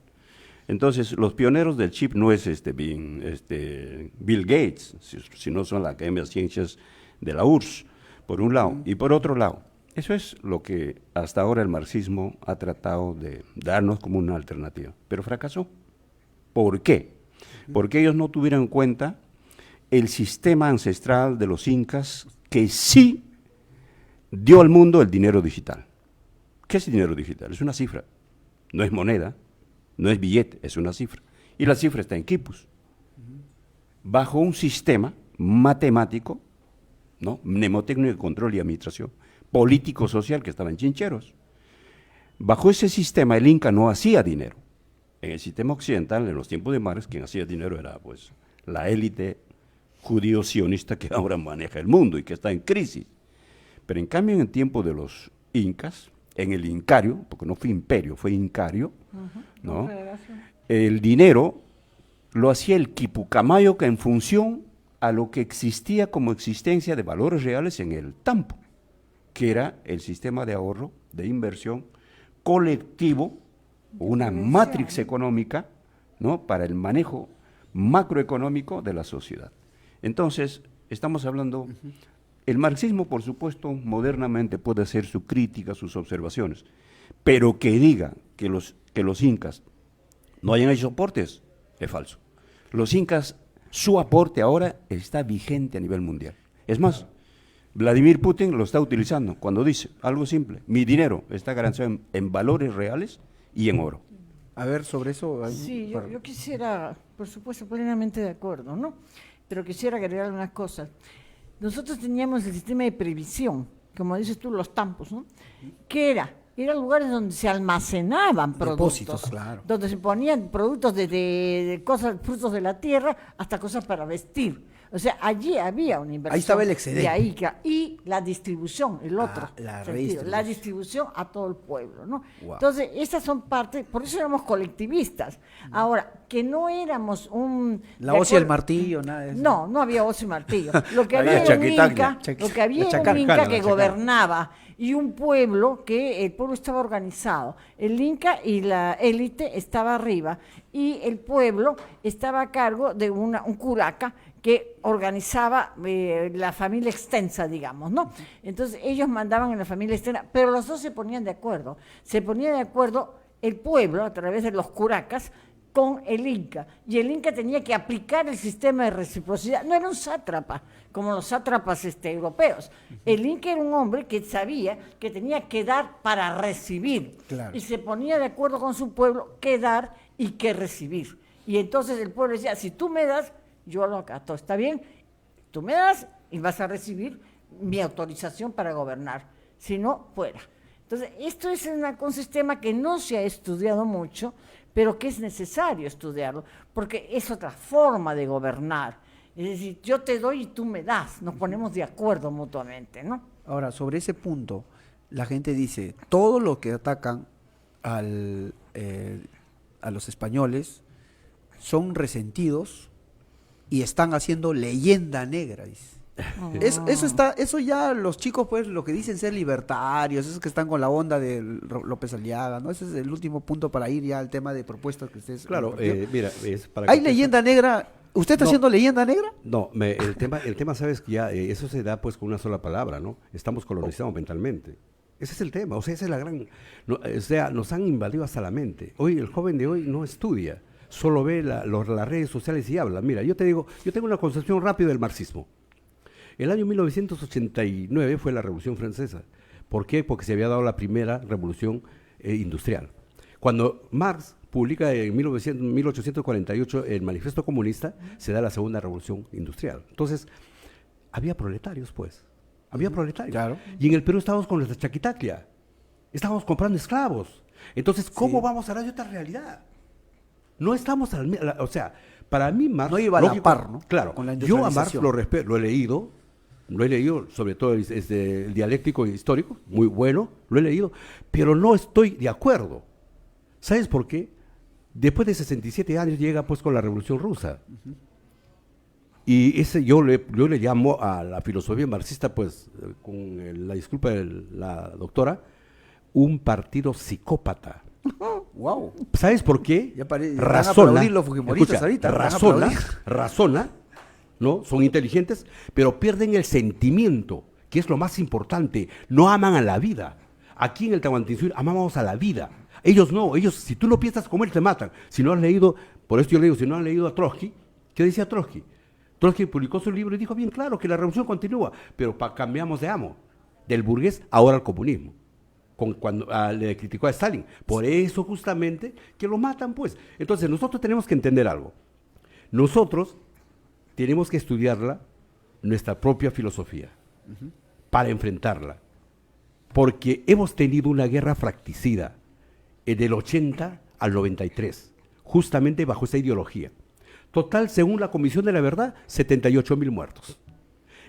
Entonces, los pioneros del chip no es Bill Gates, sino son la Academia de Ciencias de la URSS, por un lado. Y por otro lado, eso es lo que hasta ahora el marxismo ha tratado de darnos como una alternativa, pero fracasó. ¿Por qué? Porque ellos no tuvieron en cuenta el sistema ancestral de los incas que sí dio al mundo el dinero digital. ¿Qué es dinero digital? Es una cifra, no es moneda, no es billete, es una cifra. Y la cifra está en quipus, bajo un sistema matemático, ¿no? Mnemotécnico de control y administración, político-social que estaba en Chincheros. Bajo ese sistema el Inca no hacía dinero. En el sistema occidental, en los tiempos de Marx, quien hacía dinero era pues la élite judío-sionista que ahora maneja el mundo y que está en crisis. Pero en cambio, en el tiempo de los incas, en el incario, porque no fue imperio, fue incario, ¿no? El dinero lo hacía el quipucamayo que en función a lo que existía como existencia de valores reales en el tampo, que era el sistema de ahorro, de inversión colectivo, una matrix económica, ¿no? Para el manejo macroeconómico de la sociedad. Entonces, estamos hablando, el marxismo, por supuesto, modernamente puede hacer su crítica, sus observaciones, pero que diga que los incas no hayan hecho aportes, es falso. Los incas, su aporte ahora está vigente a nivel mundial. Es más, Vladimir Putin lo está utilizando cuando dice algo simple: mi dinero está garantizado en valores reales y en oro. A ver, sobre eso... Sí, yo quisiera, por supuesto, plenamente de acuerdo, ¿no? Pero quisiera agregar unas cosas. Nosotros teníamos el sistema de previsión, como dices tú, los tampos, ¿no? ¿Qué era? Eran lugares donde se almacenaban productos. Depósitos, claro. Donde se ponían productos de cosas, frutos de la tierra, hasta cosas para vestir. O sea, allí había una inversión. Ahí estaba el excedente. De ahí, y la distribución, el otro la sentido, redistribución. la distribución a todo el pueblo, ¿no? Wow. Entonces, estas son partes, por eso éramos colectivistas. Ahora, que no éramos un... La hoz y el martillo, nada de eso. No, no había hoz y martillo. Lo que Había había era un chaquitacna. Inca, lo que había La era un chacarca, Inca la que chacarca. gobernaba, y un pueblo que el pueblo estaba organizado. El Inca y la élite estaba arriba, y el pueblo estaba a cargo de un curaca que organizaba la familia extensa, digamos, ¿no? Entonces ellos mandaban en la familia extensa, pero los dos se ponían de acuerdo. Se ponía de acuerdo el pueblo, a través de los curacas, con el Inca, y el Inca tenía que aplicar el sistema de reciprocidad. No era un sátrapa, como los sátrapas europeos. El Inca era un hombre que sabía que tenía que dar para recibir, Claro. y se ponía de acuerdo con su pueblo qué dar y qué recibir. Y entonces el pueblo decía: si tú me das, yo lo acato, ¿está bien? Tú me das y vas a recibir mi autorización para gobernar, si no, fuera. Entonces, esto es un sistema que no se ha estudiado mucho, pero que es necesario estudiarlo, porque es otra forma de gobernar. Es decir, yo te doy y tú me das, nos ponemos de acuerdo mutuamente, ¿no? Ahora, sobre ese punto, la gente dice, todo lo que atacan a los españoles son resentidos y están haciendo leyenda negra, dice. Eso ya los chicos, pues, lo que dicen ser libertarios, esos que están con la onda de López Aliaga, ¿no? Ese es el último punto para ir ya al tema de propuestas que ustedes... Claro, mira, es para ¿Hay contestar- leyenda negra? ¿Usted está No. haciendo leyenda negra? No, el tema, sabes que ya, eso se da pues con una sola palabra, ¿no? Estamos colonizados mentalmente. Ese es el tema, o sea, esa es la gran... no, o sea, nos han invadido hasta la mente. Hoy, el joven de hoy no estudia, solo ve las redes sociales y habla. Mira, yo te digo, yo tengo una concepción rápida del marxismo. El año 1989 fue la Revolución Francesa. ¿Por qué? Porque se había dado la primera revolución industrial. Cuando Marx publica en 1848 el Manifiesto Comunista, se da la segunda revolución industrial. Entonces, había proletarios, pues. Había proletarios. Claro. Y en el Perú estábamos con nuestra chaquitaclia. Estábamos comprando esclavos. Entonces, ¿cómo Sí. vamos a hablar de otra realidad? No estamos o sea, para mí Marx... No iba a la par, ¿no? Claro, Con la yo a Marx industrialización. lo respeto, lo he leído, sobre todo el dialéctico histórico, muy bueno, lo he leído, pero no estoy de acuerdo. ¿Sabes por qué? Después de 67 años llega pues con la Revolución Rusa. Y yo le llamo a la filosofía marxista, pues, con la disculpa de la doctora, un partido psicópata. Wow. ¿Sabes por qué? Ya van a aplaudir los fujimoristas escucha, ahorita, van a aplaudir. razona, ¿no? Son inteligentes, pero pierden el sentimiento, que es lo más importante. No aman a la vida. Aquí en el Tahuantinsuyo amamos a la vida. Ellos no, si tú no piensas como él, te matan. Si no has leído, por esto yo le digo, si no has leído a Trotsky, ¿qué decía Trotsky? Trotsky publicó su libro y dijo bien claro que la revolución continúa, pero cambiamos de amo, del burgués ahora al comunismo. Cuando le criticó a Stalin. Por eso justamente que lo matan, pues. Entonces nosotros tenemos que entender algo. Nosotros tenemos que estudiarla, nuestra propia filosofía, para enfrentarla. Porque hemos tenido una guerra fracticida del 80 al 93, justamente bajo esa ideología. Total, según la Comisión de la Verdad, 78,000 muertos.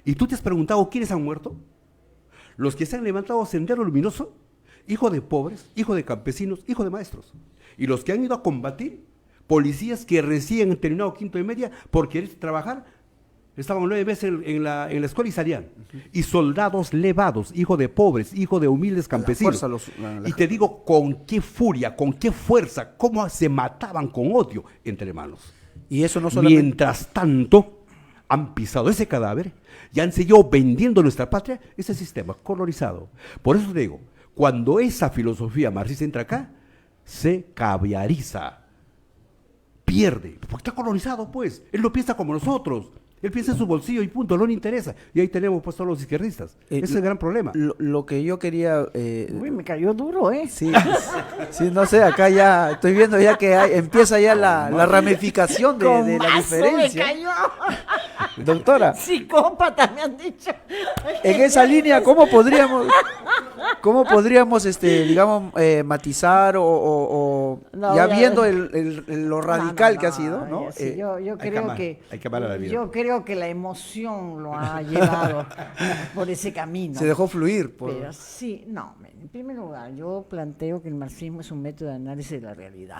¿Y tú te has preguntado quiénes han muerto? Los que se han levantado Sendero Luminoso, hijo de pobres, hijo de campesinos, hijo de maestros. Y los que han ido a combatir, policías que recién han terminado quinto de media por querer trabajar, estaban 9 meses en la escuela y salían. Y soldados levados, hijo de pobres, hijo de humildes campesinos. Y te digo con qué furia, con qué fuerza, cómo se mataban con odio entre manos. Y eso no solamente... Mientras tanto, han pisado ese cadáver y han seguido vendiendo nuestra patria, ese sistema colonizado. Por eso te digo, cuando esa filosofía marxista entra acá, se caviariza, pierde, porque está colonizado, pues. Él no piensa como nosotros. Él piensa en su bolsillo y punto, no le interesa. Y ahí tenemos pues todos los izquierdistas. Ese es el gran problema. Lo que yo quería... Uy, me cayó duro, ¿eh? Sí, sí, no sé, acá ya estoy viendo ya que empieza ya la ramificación de la Con mazo diferencia. me cayó. Doctora, Psicópata, me han dicho. en esa línea, ¿cómo podríamos digamos, matizar o No, ya ya- viendo lo radical No, que ha sido, ¿no? ya sí, yo hay que creo amar, que hay que amar a la vida. yo creo que la emoción lo ha llevado por ese camino. Se dejó fluir. Pero sí, no, en primer lugar, yo planteo que el marxismo es un método de análisis de la realidad,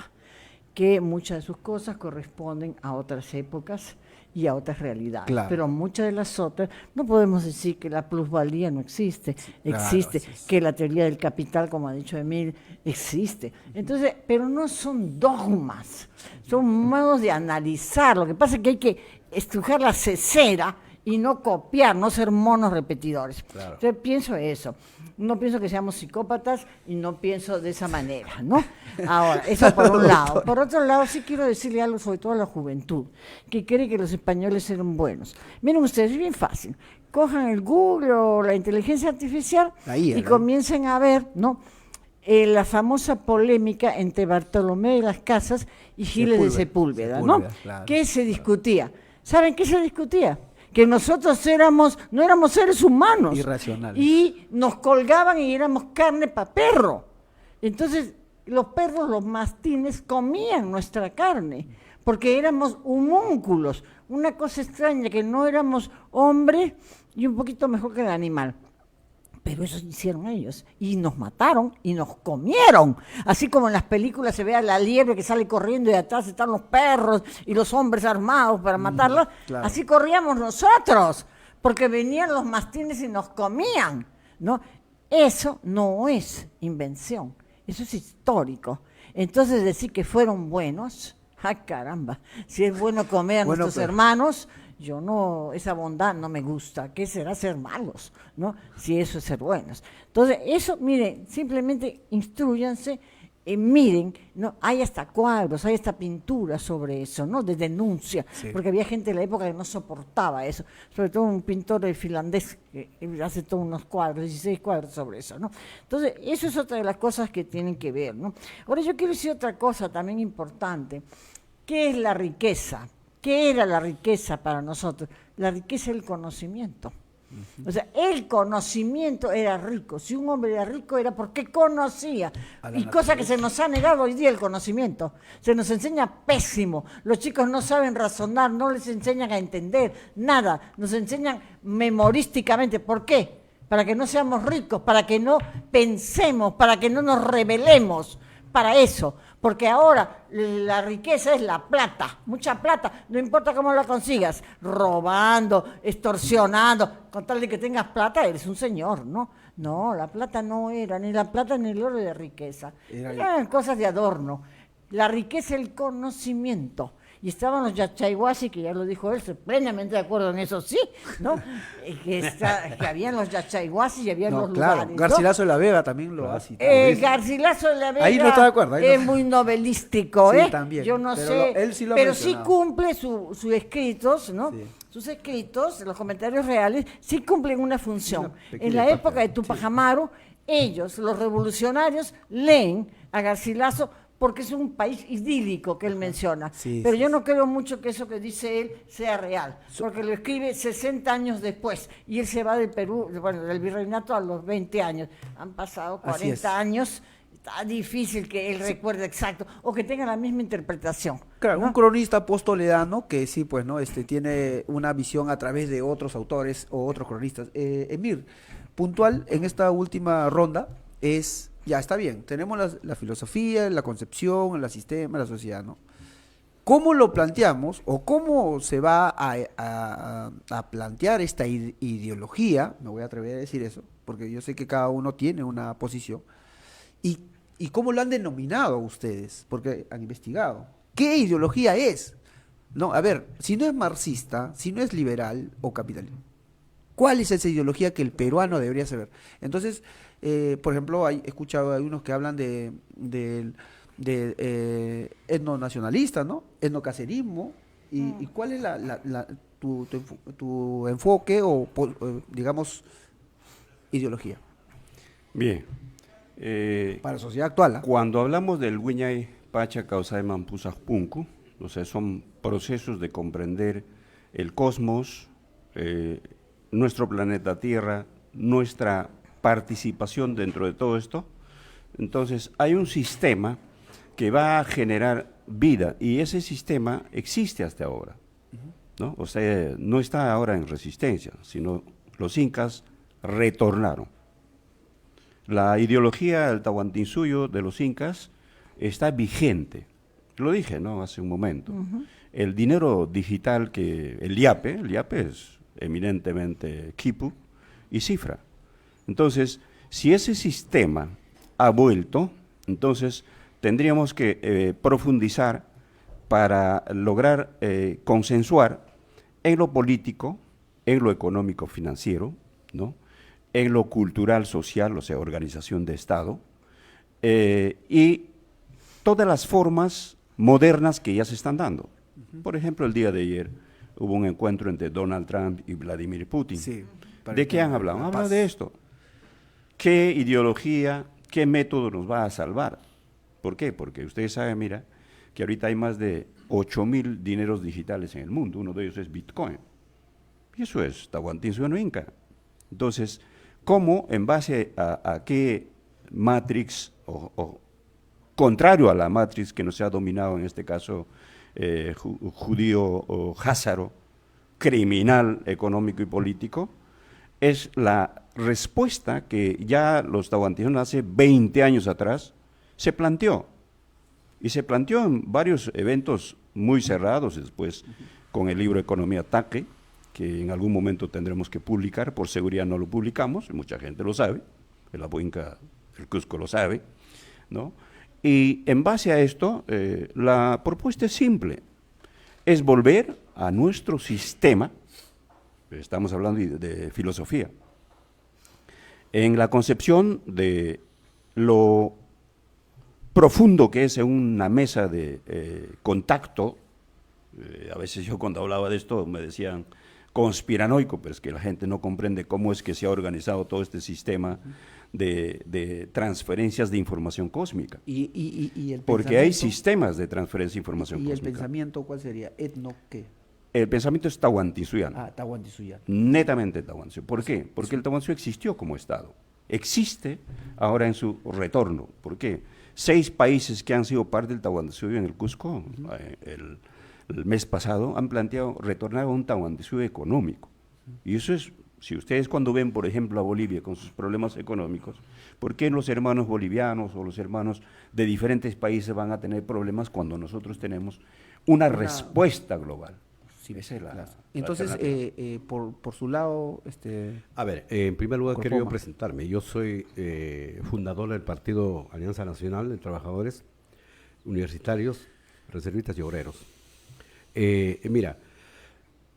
que muchas de sus cosas corresponden a otras épocas y a otras realidades. Claro. Pero muchas de las otras, no podemos decir que la plusvalía no existe, claro, existe, sí, sí. que la teoría del capital, como ha dicho Emil, existe. Entonces, pero no son dogmas, son modos de analizar. Lo que pasa es que hay que estrujar la cesera y no copiar, no ser monos repetidores. Claro. Entonces pienso eso. No pienso que seamos psicópatas y no pienso de esa manera, ¿no? Ahora, eso por un lado. Por otro lado, sí quiero decirle algo, sobre todo a la juventud, que cree que los españoles eran buenos. Miren ustedes, es bien fácil. Cojan el Google o la inteligencia artificial y comiencen a ver, ¿no? La famosa polémica entre Bartolomé de las Casas y Giles de Sepúlveda, ¿no? Claro, ¿Qué se discutía? ¿Saben qué se discutía? Que nosotros no éramos seres humanos. Irracionales. Y nos colgaban y éramos carne para perro. Entonces, los perros, los mastines, comían nuestra carne, porque éramos homúnculos. Una cosa extraña, que no éramos hombres y un poquito mejor que el animal. Pero eso hicieron ellos, y nos mataron y nos comieron. Así como en las películas se ve a la liebre que sale corriendo y atrás están los perros y los hombres armados para matarlos, claro. Así corríamos nosotros, porque venían los mastines y nos comían, ¿no? Eso no es invención, eso es histórico. Entonces decir que fueron buenos, ¡ah, caramba! Si es bueno comer a nuestros hermanos, yo no, esa bondad no me gusta. ¿Qué será ser malos, no? Si eso es ser buenos. Entonces, eso, miren, simplemente instrúyanse, miren, ¿no? Hay hasta cuadros, hay hasta pinturas sobre eso, ¿no? De denuncia, Sí. porque había gente en la época que no soportaba eso, sobre todo un pintor finlandés que hace todos unos cuadros, 16 cuadros sobre eso, ¿no? Entonces, eso es otra de las cosas que tienen que ver, ¿no? Ahora, yo quiero decir otra cosa también importante. ¿Qué es la riqueza? ¿Qué era la riqueza para nosotros? La riqueza es el conocimiento. O sea, el conocimiento era rico. Si un hombre era rico era porque conocía. Y cosa que se nos ha negado hoy día, el conocimiento. Se nos enseña pésimo. Los chicos no saben razonar, no les enseñan a entender nada. Nos enseñan memorísticamente. ¿Por qué? Para que no seamos ricos, para que no pensemos, para que no nos rebelemos. Para eso, porque ahora la riqueza es la plata, mucha plata, no importa cómo la consigas, robando, extorsionando, con tal de que tengas plata eres un señor, ¿no? No, la plata no era, ni la plata ni el oro de riqueza, eran cosas de adorno. La riqueza es el conocimiento. Y estaban los yachayhuasi, que ya lo dijo él, estoy plenamente de acuerdo en eso, sí, ¿no? Que habían los yachayhuasi y habían los claro, lugares, ¿no? Garcilaso de la Vega también lo hace. Garcilaso de la Vega Ahí no está de acuerdo. es muy novelístico, Sí, ¿eh? también, Yo no pero sé, él sí lo ha pero sí mencionado. cumple sus escritos, ¿no? Sí. Sus escritos, los comentarios reales, sí cumplen una función. Una pequeña En la parte, época de Tupac Amaru, ellos, los revolucionarios, leen a Garcilaso porque es un país idílico que él menciona. Sí, pero sí, yo no creo mucho que eso que dice él sea real, porque lo escribe 60 años después, y él se va del Perú, bueno, del virreinato a los 20 años. Han pasado Así 40 es. años, está difícil que él recuerde exacto, o que tenga la misma interpretación. Claro, ¿no? un cronista post-toledano que sí, pues, ¿no? Tiene una visión a través de otros autores o otros cronistas. Emir, puntual en esta última ronda es, ya está bien, tenemos la filosofía, la concepción, el sistema, la sociedad, ¿no? ¿Cómo lo planteamos o cómo se va a plantear esta ideología? Me voy a atrever a decir eso, porque yo sé que cada uno tiene una posición. ¿Y cómo lo han denominado ustedes? Porque han investigado. ¿Qué ideología es? No, a ver, si no es marxista, si no es liberal o capitalista, ¿cuál es esa ideología que el peruano debería saber? Entonces, por ejemplo, he escuchado a algunos que hablan de etnonacionalista, ¿no? Etnocacerismo. ¿Y cuál es tu enfoque o, digamos, ideología? Bien. Para la sociedad actual, ¿ah? Cuando hablamos del Wiñay Pacha Causay Mampusa Punku, o sea, son procesos de comprender el cosmos, nuestro planeta Tierra, nuestra participación dentro de todo esto. Entonces, hay un sistema que va a generar vida y ese sistema existe hasta ahora, ¿no? O sea, no está ahora en resistencia, sino los incas retornaron. La ideología del Tahuantinsuyo de los incas está vigente. Lo dije, ¿no? Hace un momento. El dinero digital el IAPE es eminentemente quipu y cifra. Entonces, si ese sistema ha vuelto, entonces tendríamos que profundizar para lograr consensuar en lo político, en lo económico financiero, ¿no? En lo cultural social, o sea, organización de Estado, y todas las formas modernas que ya se están dando. Por ejemplo, el día de ayer hubo un encuentro entre Donald Trump y Vladimir Putin. Sí, ¿De qué han hablado? Hablan de esto. ¿Qué ideología, qué método nos va a salvar? ¿Por qué? Porque ustedes saben, mira, que ahorita hay más de 8.000 dineros digitales en el mundo, uno de ellos es Bitcoin. Y eso es Tahuantinsuyo Inca. Entonces, ¿cómo, en base a qué matrix, o contrario a la matrix que nos ha dominado en este caso judío o házaro, criminal, económico y político, es la respuesta que ya los tahuantinsuyonos hace 20 años atrás se planteó? Y se planteó en varios eventos muy cerrados, después con el libro Economía Ataque, que en algún momento tendremos que publicar, por seguridad no lo publicamos, mucha gente lo sabe, el Apuinca, el Cusco lo sabe, ¿no? Y en base a esto, la propuesta es simple, es volver a nuestro sistema, estamos hablando de filosofía, en la concepción de lo profundo que es en una mesa de contacto. A veces yo cuando hablaba de esto me decían, conspiranoico, pero es que la gente no comprende cómo es que se ha organizado todo este sistema de transferencias de información cósmica. Y el Porque hay pensamiento- sistemas de transferencia de información ¿Y el cósmica. pensamiento cuál sería? ¿Etno qué? El pensamiento es tahuantinsuyo, Tahuantinsuyo. netamente tahuantinsuyo. ¿Por qué? Porque el tahuantinsuyo existió como Estado. Existe ahora en su retorno. ¿Por qué? 6 países que han sido parte del tahuantinsuyo en el Cusco, el mes pasado, han planteado retornar a un tahuantinsuyo económico. Y eso es, si ustedes cuando ven, por ejemplo, a Bolivia con sus problemas económicos, ¿por qué los hermanos bolivianos o los hermanos de diferentes países van a tener problemas cuando nosotros tenemos una respuesta global? Sí, Esa es la- claro. la Entonces, alternativa. por su lado, A ver, en primer lugar quiero yo Corpoma. presentarme. Yo soy fundador del partido Alianza Nacional de Trabajadores Universitarios, Reservistas y Obreros. Mira,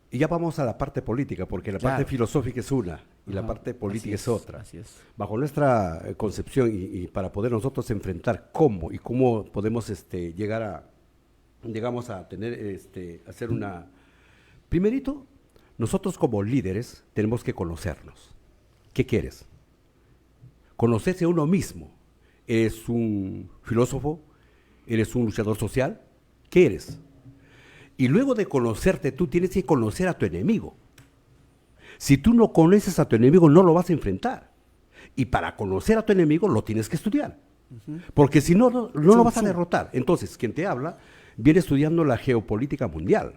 y ya vamos a la parte política, porque la Claro. parte filosófica es una y la Ajá, parte política así es otra. Así es. Bajo nuestra concepción y para poder nosotros enfrentar cómo podemos llegar a, digamos, a tener, hacer una... Primerito, nosotros como líderes tenemos que conocernos. ¿Qué quieres? Conocerse a uno mismo. ¿Eres un filósofo? ¿Eres un luchador social? ¿Qué eres? Y luego de conocerte, tú tienes que conocer a tu enemigo. Si tú no conoces a tu enemigo, no lo vas a enfrentar. Y para conocer a tu enemigo, lo tienes que estudiar. Porque si no, no lo vas a derrotar. Entonces, quien te habla viene estudiando la geopolítica mundial.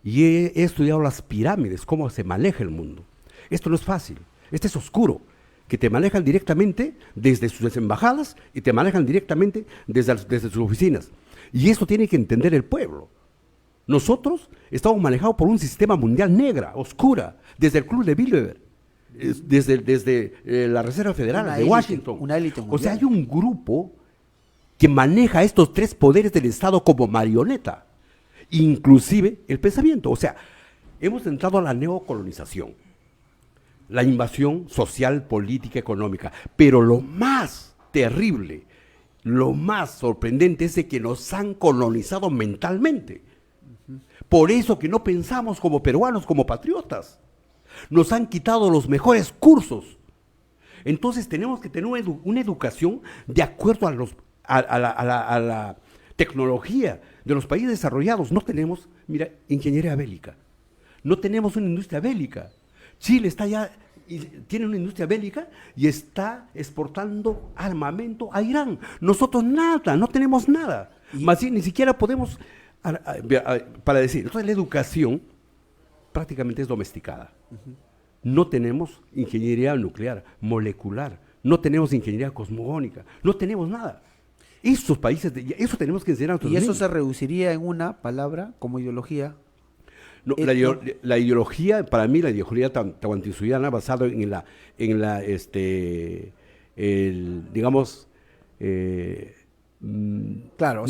Y he estudiado las pirámides, cómo se maneja el mundo. Esto no es fácil, esto es oscuro, que te manejan directamente desde sus embajadas y te manejan directamente desde sus oficinas. Y eso tiene que entender el pueblo. Nosotros estamos manejados por un sistema mundial negra, oscura, desde el Club de Bilderberg, desde la Reserva Federal Una de élite, Washington. una élite O sea, mundial. hay un grupo que maneja estos 3 poderes del Estado como marioneta, inclusive el pensamiento. O sea, hemos entrado a la neocolonización, la invasión social, política, económica, pero lo más terrible, lo más sorprendente es de que nos han colonizado mentalmente. Por eso que no pensamos como peruanos, como patriotas. Nos han quitado los mejores cursos. Entonces tenemos que tener una educación de acuerdo a la tecnología de los países desarrollados. No tenemos, mira, ingeniería bélica. No tenemos una industria bélica. Chile está ya, tiene una industria bélica y está exportando armamento a Irán. Nosotros nada, no tenemos nada. Más bien, ni siquiera podemos, para decir, entonces la educación prácticamente es domesticada. No tenemos ingeniería nuclear, molecular, no tenemos ingeniería cosmogónica, no tenemos nada. Esos países, eso tenemos que enseñar a nuestros Y eso niños. se reduciría en una palabra como ideología. No, no. la ideología, para mí, la ideología tahuantinsuyana basada digamos, Claro, o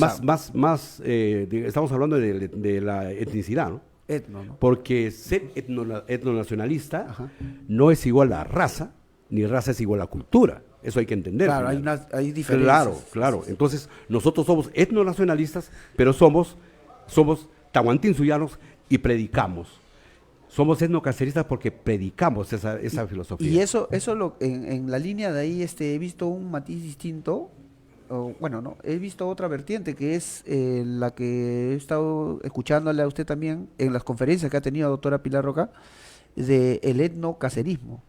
estamos hablando de la etnicidad, ¿no? etno, ¿no? Porque ser etnonacionalista Ajá. no es igual a raza, ni raza es igual a cultura. Eso hay que entender. Claro, primero. hay diferencias. Claro. Entonces, nosotros somos etnonacionalistas, pero somos tahuantinsuyanos y predicamos. Somos etnocaceristas porque predicamos esa filosofía. Y eso en la línea de ahí he visto un matiz distinto. No, he visto otra vertiente que es la que he estado escuchándole a usted también en las conferencias que ha tenido doctora Pilar Roca, de el etnocacerismo.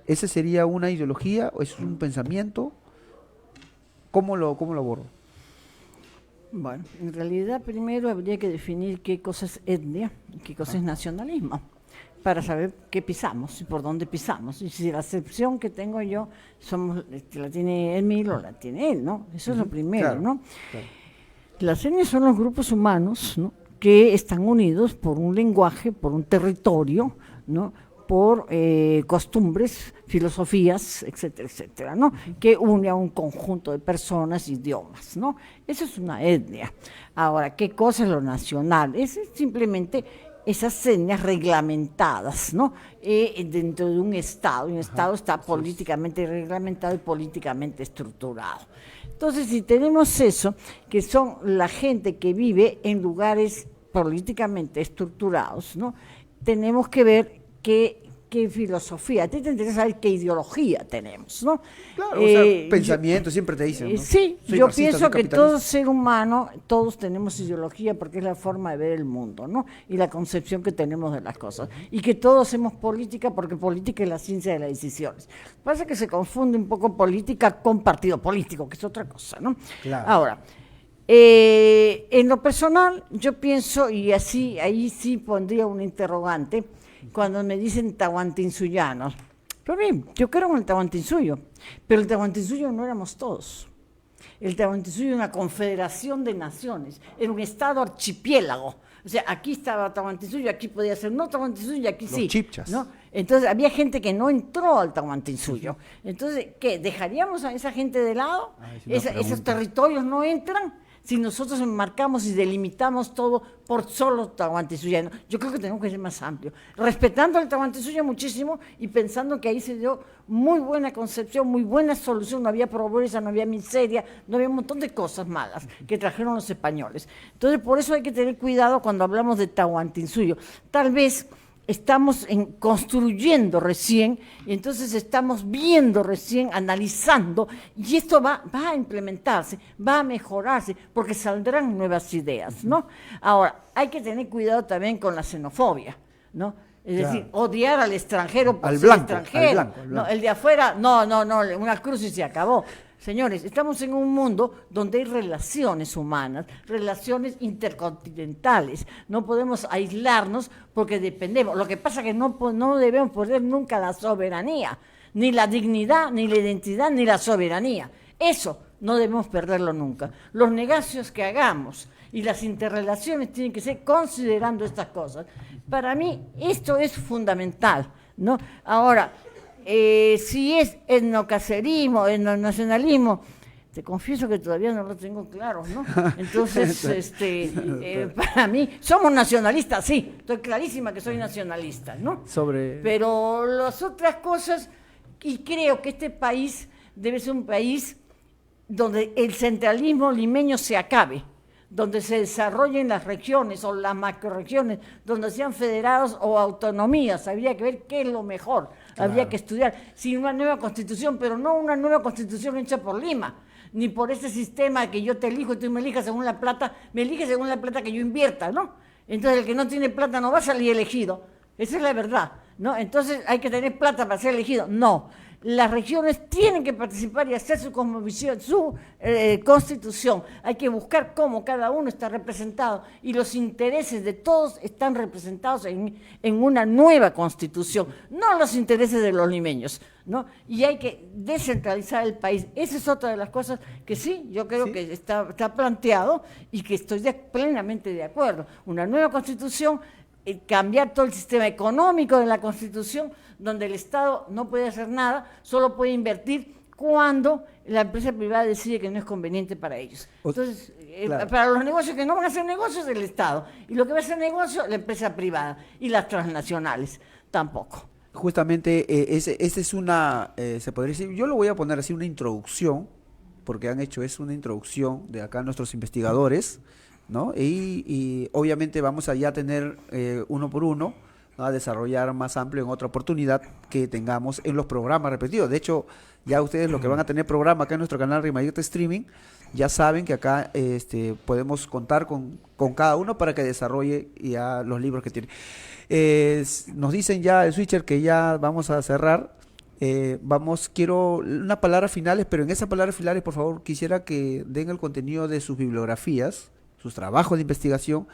¿Ese sería una ideología o es un pensamiento? ¿Cómo lo abordo? Bueno, en realidad primero habría que definir qué cosa es etnia y qué cosa es nacionalismo, para saber qué pisamos y por dónde pisamos. Y si la acepción que tengo yo la tiene Emil o la tiene él, ¿no? Eso es lo primero, claro, ¿no? claro. Las etnias son los grupos humanos, ¿no?, que están unidos por un lenguaje, por un territorio, ¿no?, por costumbres, filosofías, etcétera, etcétera, ¿no?, que une a un conjunto de personas, idiomas, ¿no? Eso es una etnia. Ahora, ¿qué cosa es lo nacional? Es simplemente esas etnias reglamentadas, ¿no?, dentro de un Estado. Un Estado está políticamente reglamentado y políticamente estructurado. Entonces, si tenemos eso, que son la gente que vive en lugares políticamente estructurados, ¿no?, tenemos que ver qué filosofía, a ti te interesa saber qué ideología tenemos, ¿no? Claro, o sea, pensamiento, siempre te dicen, ¿no? Sí, Soy yo marxista, pienso soy que capitalista. todo ser humano, todos tenemos ideología porque es la forma de ver el mundo, ¿no? Y la concepción que tenemos de las cosas. Y que todos hacemos política porque política es la ciencia de las decisiones. Pasa que se confunde un poco política con partido político, que es otra cosa, ¿no? Claro. Ahora, en lo personal, yo pienso, y así, ahí sí pondría un interrogante, cuando me dicen tahuantinsuyanos. Pero bien, yo creo en el Tahuantinsuyo, pero el Tahuantinsuyo no éramos todos. El Tahuantinsuyo era una confederación de naciones, era un estado archipiélago. O sea, aquí estaba Tahuantinsuyo, aquí podía ser no Tahuantinsuyo y aquí Los sí. chipchas. ¿No? Entonces había gente que no entró al Tahuantinsuyo. Entonces, ¿qué? ¿Dejaríamos a esa gente de lado? Es una Esos pregunta. territorios no entran. Si nosotros enmarcamos y delimitamos todo por solo Tahuantinsuyo, yo creo que tenemos que ser más amplios, respetando al Tahuantinsuyo muchísimo y pensando que ahí se dio muy buena concepción, muy buena solución, no había pobreza, no había miseria, no había un montón de cosas malas que trajeron los españoles. Entonces, por eso hay que tener cuidado cuando hablamos de Tahuantinsuyo. Tal vez estamos construyendo recién, y entonces estamos viendo recién, analizando, y esto va a implementarse, va a mejorarse, porque saldrán nuevas ideas, ¿no? Ahora, hay que tener cuidado también con la xenofobia, ¿no? Es Claro. decir, odiar al extranjero por Al ser blanco, extranjero. al blanco, al No, blanco. el de afuera, no, una cruz y se acabó. Señores, estamos en un mundo donde hay relaciones humanas, relaciones intercontinentales. No podemos aislarnos porque dependemos. Lo que pasa es que no debemos perder nunca la soberanía, ni la dignidad, ni la identidad, ni la soberanía. Eso no debemos perderlo nunca. Los negocios que hagamos y las interrelaciones tienen que ser considerando estas cosas. Para mí esto es fundamental, ¿no? Ahora, si es etnocacerismo, etnonacionalismo, te confieso que todavía no lo tengo claro, ¿no? Entonces, para mí, somos nacionalistas, sí, estoy clarísima que soy nacionalista, ¿no? Pero las otras cosas, y creo que este país debe ser un país donde el centralismo limeño se acabe, donde se desarrollen las regiones o las macrorregiones, donde sean federados o autonomías. Habría que ver qué es lo mejor, habría que estudiar. Sí, una nueva constitución, pero no una nueva constitución hecha por Lima, ni por ese sistema que yo te elijo y tú me elijas según la plata, me eliges según la plata que yo invierta, ¿no? Entonces el que no tiene plata no va a salir elegido, esa es la verdad, ¿no? Entonces hay que tener plata para ser elegido, no. Las regiones tienen que participar y hacer su cosmovisión, su constitución. Hay que buscar cómo cada uno está representado y los intereses de todos están representados en una nueva constitución, no los intereses de los limeños, ¿no? Y hay que descentralizar el país. Esa es otra de las cosas que sí, yo creo que está planteado y que estoy plenamente de acuerdo. Una nueva constitución, cambiar todo el sistema económico de la Constitución, donde el Estado no puede hacer nada, solo puede invertir cuando la empresa privada decide que no es conveniente para ellos. Entonces, claro, para los negocios que no van a hacer negocios, el Estado. Y lo que va a hacer negocio, la empresa privada. Y las transnacionales, tampoco. Justamente, esa es una, se podría decir, yo lo voy a poner así, una introducción, porque es una introducción de acá nuestros investigadores, ¿no? Y obviamente vamos a ya tener uno por uno, ¿no?, a desarrollar más amplio en otra oportunidad que tengamos en los programas repetidos. De hecho, ya ustedes lo que van a tener programa acá en nuestro canal Rimayeta Streaming, ya saben que acá podemos contar con cada uno para que desarrolle ya los libros que tiene. Nos dicen ya el switcher que ya vamos a cerrar. Quiero unas palabras finales, pero en esas palabras finales, por favor, quisiera que den el contenido de sus bibliografías, sus trabajos de investigación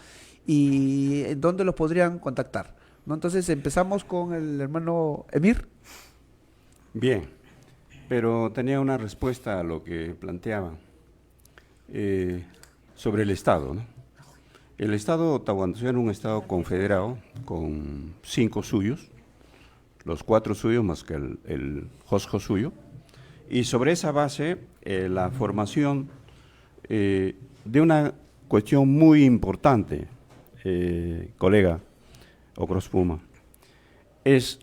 y dónde los podrían contactar, ¿no? Entonces empezamos con el hermano Emir. Bien, pero tenía una respuesta a lo que planteaba sobre el Estado, ¿no? El Estado tahuantinsuyo es un Estado confederado con 5 suyos, los 4 suyos más que el Josjo suyo, y sobre esa base la formación de una cuestión muy importante, colega Ocros Puma, es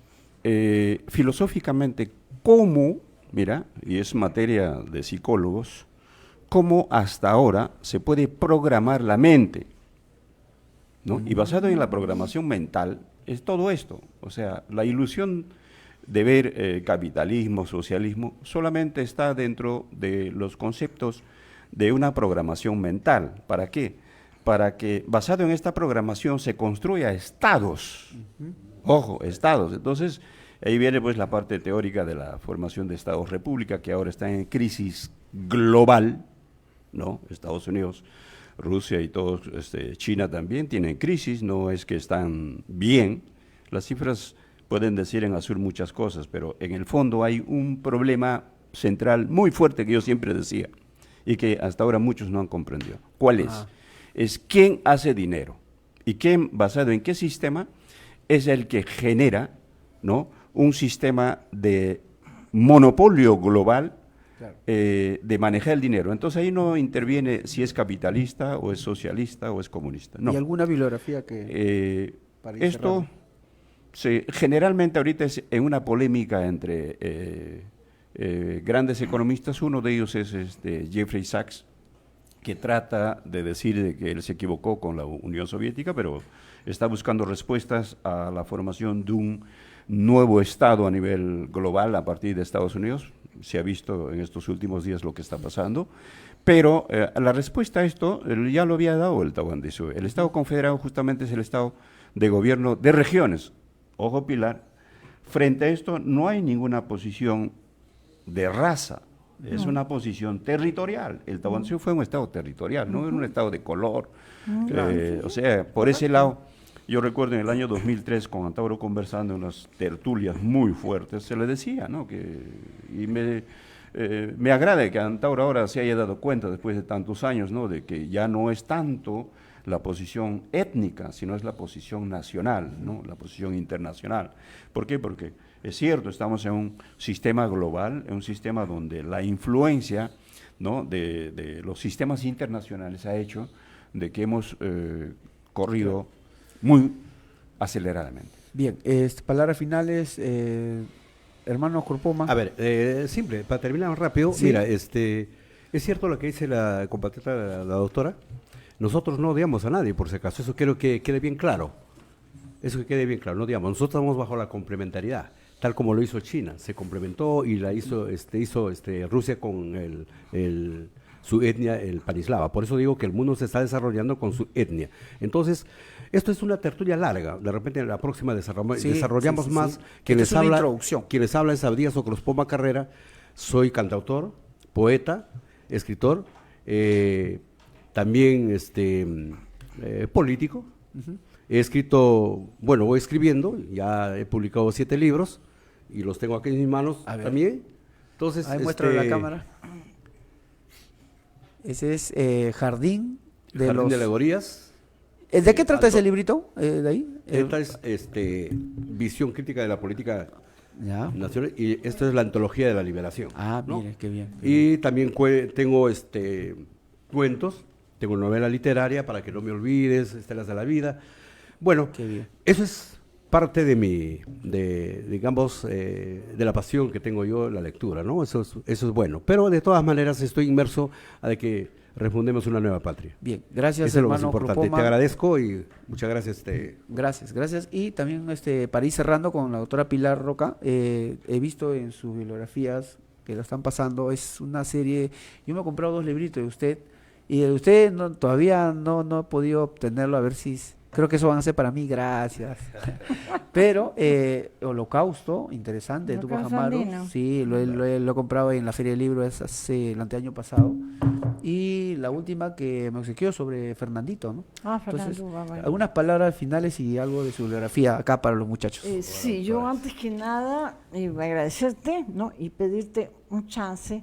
filosóficamente cómo, mira, y es materia de psicólogos, cómo hasta ahora se puede programar la mente. ¿no? Y basado en la programación mental es todo esto. O sea, la ilusión de ver capitalismo, socialismo, solamente está dentro de los conceptos de una programación mental. ¿Para qué? Para que, basado en esta programación, se construya estados. Ojo, estados. Entonces, ahí viene pues la parte teórica de la formación de estados-república, que ahora está en crisis global, ¿no? Estados Unidos, Rusia y todos, China también tienen crisis, no es que están bien. Las cifras pueden decir en azul muchas cosas, pero en el fondo hay un problema central muy fuerte que yo siempre decía y que hasta ahora muchos no han comprendido. ¿Cuál es? Es quién hace dinero y quién, basado en qué sistema, es el que genera, ¿no?, un sistema de monopolio global, claro, de manejar el dinero. Entonces ahí no interviene si es capitalista o es socialista o es comunista. No. ¿Y alguna bibliografía que esto generalmente ahorita es en una polémica entre grandes economistas? Uno de ellos es Jeffrey Sachs, que trata de decir de que él se equivocó con la Unión Soviética, pero está buscando respuestas a la formación de un nuevo Estado a nivel global a partir de Estados Unidos. Se ha visto en estos últimos días lo que está pasando, pero la respuesta a esto ya lo había dado el Tahuán de Sue. El Estado confederado justamente es el Estado de gobierno de regiones. Ojo, Pilar, frente a esto no hay ninguna posición de raza, es una posición territorial. El Tahuán de Sue fue un Estado territorial, no era un Estado de color. O sea, por ese lado, yo recuerdo en el año 2003 con Antauro conversando en unas tertulias muy fuertes, se le decía, ¿no?, y me agrada que Antauro ahora se haya dado cuenta después de tantos años, ¿no?, de que ya no es tanto la posición étnica, sino es la posición nacional, ¿no?, la posición internacional. ¿Por qué? Porque es cierto, estamos en un sistema global, en un sistema donde la influencia, ¿no?, de los sistemas internacionales ha hecho de que hemos corrido muy aceleradamente. Bien, palabras finales, hermano Corpoma. A ver, simple, para terminar rápido, sí. Mira, es cierto lo que dice la compatriota, la doctora. Nosotros no odiamos a nadie, por si acaso, eso quiero que quede bien claro. Eso que quede bien claro, no odiamos. Nosotros estamos bajo la complementariedad, tal como lo hizo China, se complementó y la hizo Rusia con su etnia, el panislava. Por eso digo que el mundo se está desarrollando con su etnia. Entonces, esto es una tertulia larga. De repente en la próxima desarrollamos más. Quienes hablan es Abdías Ocrospoma Carrera. Soy cantautor, poeta, escritor, también político. He escrito, bueno, voy escribiendo, ya he publicado 7 libros y los tengo aquí en mis manos también. Entonces, ahí muestra la cámara. Ese es Jardín de Alegorías. ¿De qué trata ese librito? ¿De ahí? Esta es Visión Crítica de la Política Nacional y esto es la Antología de la Liberación. Ah, ¿no? mire, qué bien. Y también tengo cuentos, tengo novela literaria, Para que no me olvides, Estelas de la Vida. Bueno, qué bien. Eso es parte de digamos, de la pasión que tengo yo en la lectura, ¿no? Eso es bueno. Pero de todas maneras estoy inmerso a de que refundemos una nueva patria. Bien, gracias, eso hermano. Es lo más importante. Corpoma. Te agradezco y muchas gracias. Gracias. Y también para ir cerrando con la doctora Pilar Roca, he visto en sus bibliografías que lo están pasando, es una serie, yo me he comprado 2 libritos de usted, y de usted todavía no he podido obtenerlo, a ver si... Creo que eso van a ser para mí, gracias. Pero Holocausto, interesante, Tupac Amaru. Sí, lo he comprado en la Feria del Libro, el anteaño pasado. Y la última que me obsequió sobre Fernandito, ¿no? Fernando. Entonces, algunas palabras finales y algo de su biografía acá para los muchachos. Sí, yo antes que nada agradecerte, ¿no?, y pedirte un chance,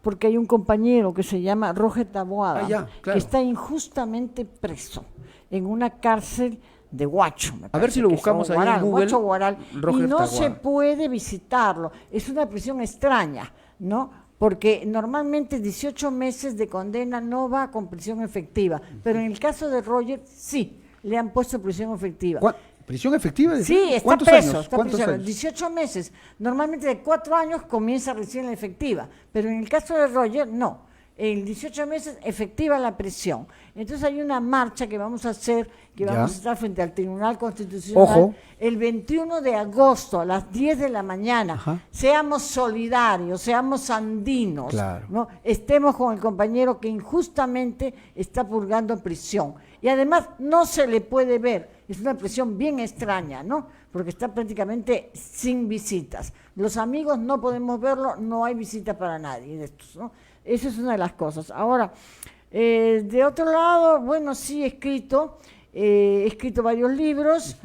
porque hay un compañero que se llama Roger Taboada, claro, que está injustamente preso en una cárcel de Huacho. A ver si lo buscamos ahí en Google. Huacho Guaral, y no Taboada. se puede visitarlo. Es una prisión extraña, ¿no? Porque normalmente 18 meses de condena no va con prisión efectiva, pero en el caso de Roger sí, le han puesto prisión efectiva. ¿Prisión efectiva? Sí, está ¿Cuántos preso, años? está ¿Cuántos preso. años? 18 meses. Normalmente de 4 años comienza recién la efectiva, pero en el caso de Roger, no. En 18 meses efectiva la prisión. Entonces hay una marcha que vamos a hacer, que Ya. vamos a estar frente al Tribunal Constitucional Ojo. el 21 de agosto a las 10 de la mañana. Ajá. Seamos solidarios, seamos andinos, Claro. ¿no? Estemos con el compañero que injustamente está purgando prisión. Y además no se le puede ver, es una prisión bien extraña, ¿no? Porque está prácticamente sin visitas. Los amigos no podemos verlo, no hay visita para nadie de estos, ¿no? Esa es una de las cosas. Ahora, de otro lado, bueno, sí he escrito varios libros,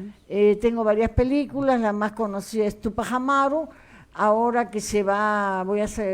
tengo varias películas, la más conocida es Tupac Amaru. Ahora que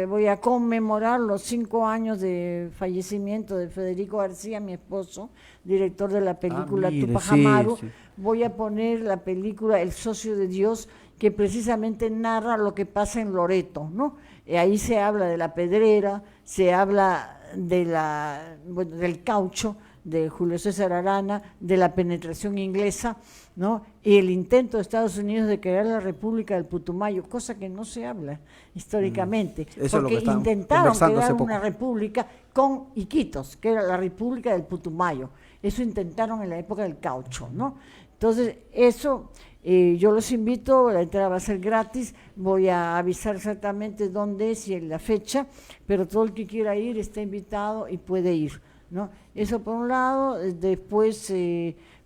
voy a conmemorar los 5 años de fallecimiento de Federico García, mi esposo, director de la película mire, Tupac sí, Amaru, sí. voy a poner la película El socio de Dios, que precisamente narra lo que pasa en Loreto, ¿no? Ahí se habla de la pedrera, se habla del caucho, de Julio César Arana, de la penetración inglesa, ¿no? Y el intento de Estados Unidos de crear la República del Putumayo, cosa que no se habla históricamente, Eso es lo porque que estábamos intentaron conversando hace crear poco. una república con Iquitos, que era la República del Putumayo. Eso intentaron en la época del caucho, ¿no? Entonces, eso yo los invito, la entrada va a ser gratis, voy a avisar exactamente dónde es y la fecha, pero todo el que quiera ir está invitado y puede ir, ¿no? Eso por un lado. Después,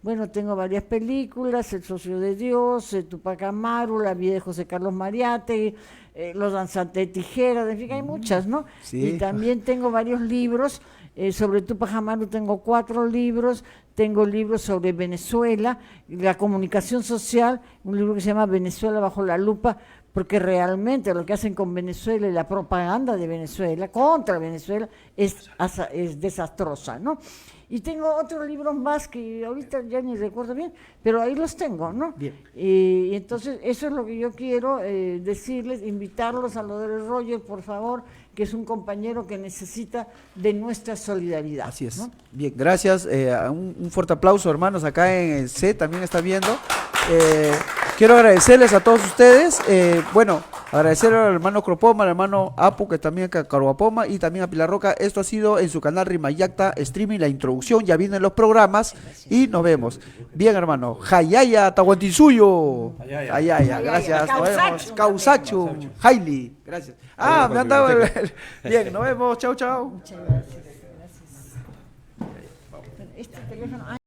bueno, tengo varias películas, El socio de Dios, Tupac Amaru, La vida de José Carlos Mariátegui, Los danzantes de tijeras, en fin, hay muchas, ¿no? Sí. Y también tengo varios libros, sobre Tupac Amaru tengo 4 libros, tengo libros sobre Venezuela, la comunicación social, un libro que se llama Venezuela bajo la lupa, porque realmente lo que hacen con Venezuela y la propaganda de Venezuela, contra Venezuela, es desastrosa, ¿no? Y tengo otros libros más que ahorita ya ni recuerdo bien, pero ahí los tengo, ¿no? Bien. Y entonces eso es lo que yo quiero decirles, invitarlos a lo del Roger, por favor, que es un compañero que necesita de nuestra solidaridad. Así es. ¿no? Bien, gracias. Un fuerte aplauso, hermanos, acá en el C también está viendo. Quiero agradecerles a todos ustedes. Bueno, agradecer al hermano Cropoma, al hermano Apu, que también acá Caruapoma, y también a Pilar Roca. Esto ha sido en su canal Rimayacta Streaming, la introducción. Ya vienen los programas y nos vemos. Bien, hermano. Jayaya, Tahuantinsuyo. Jayaya, gracias. Nos vemos. Causachu. Hailey. Gracias. Me han dado Bien, nos vemos. Chau, chau. Muchas gracias. Este teléfono.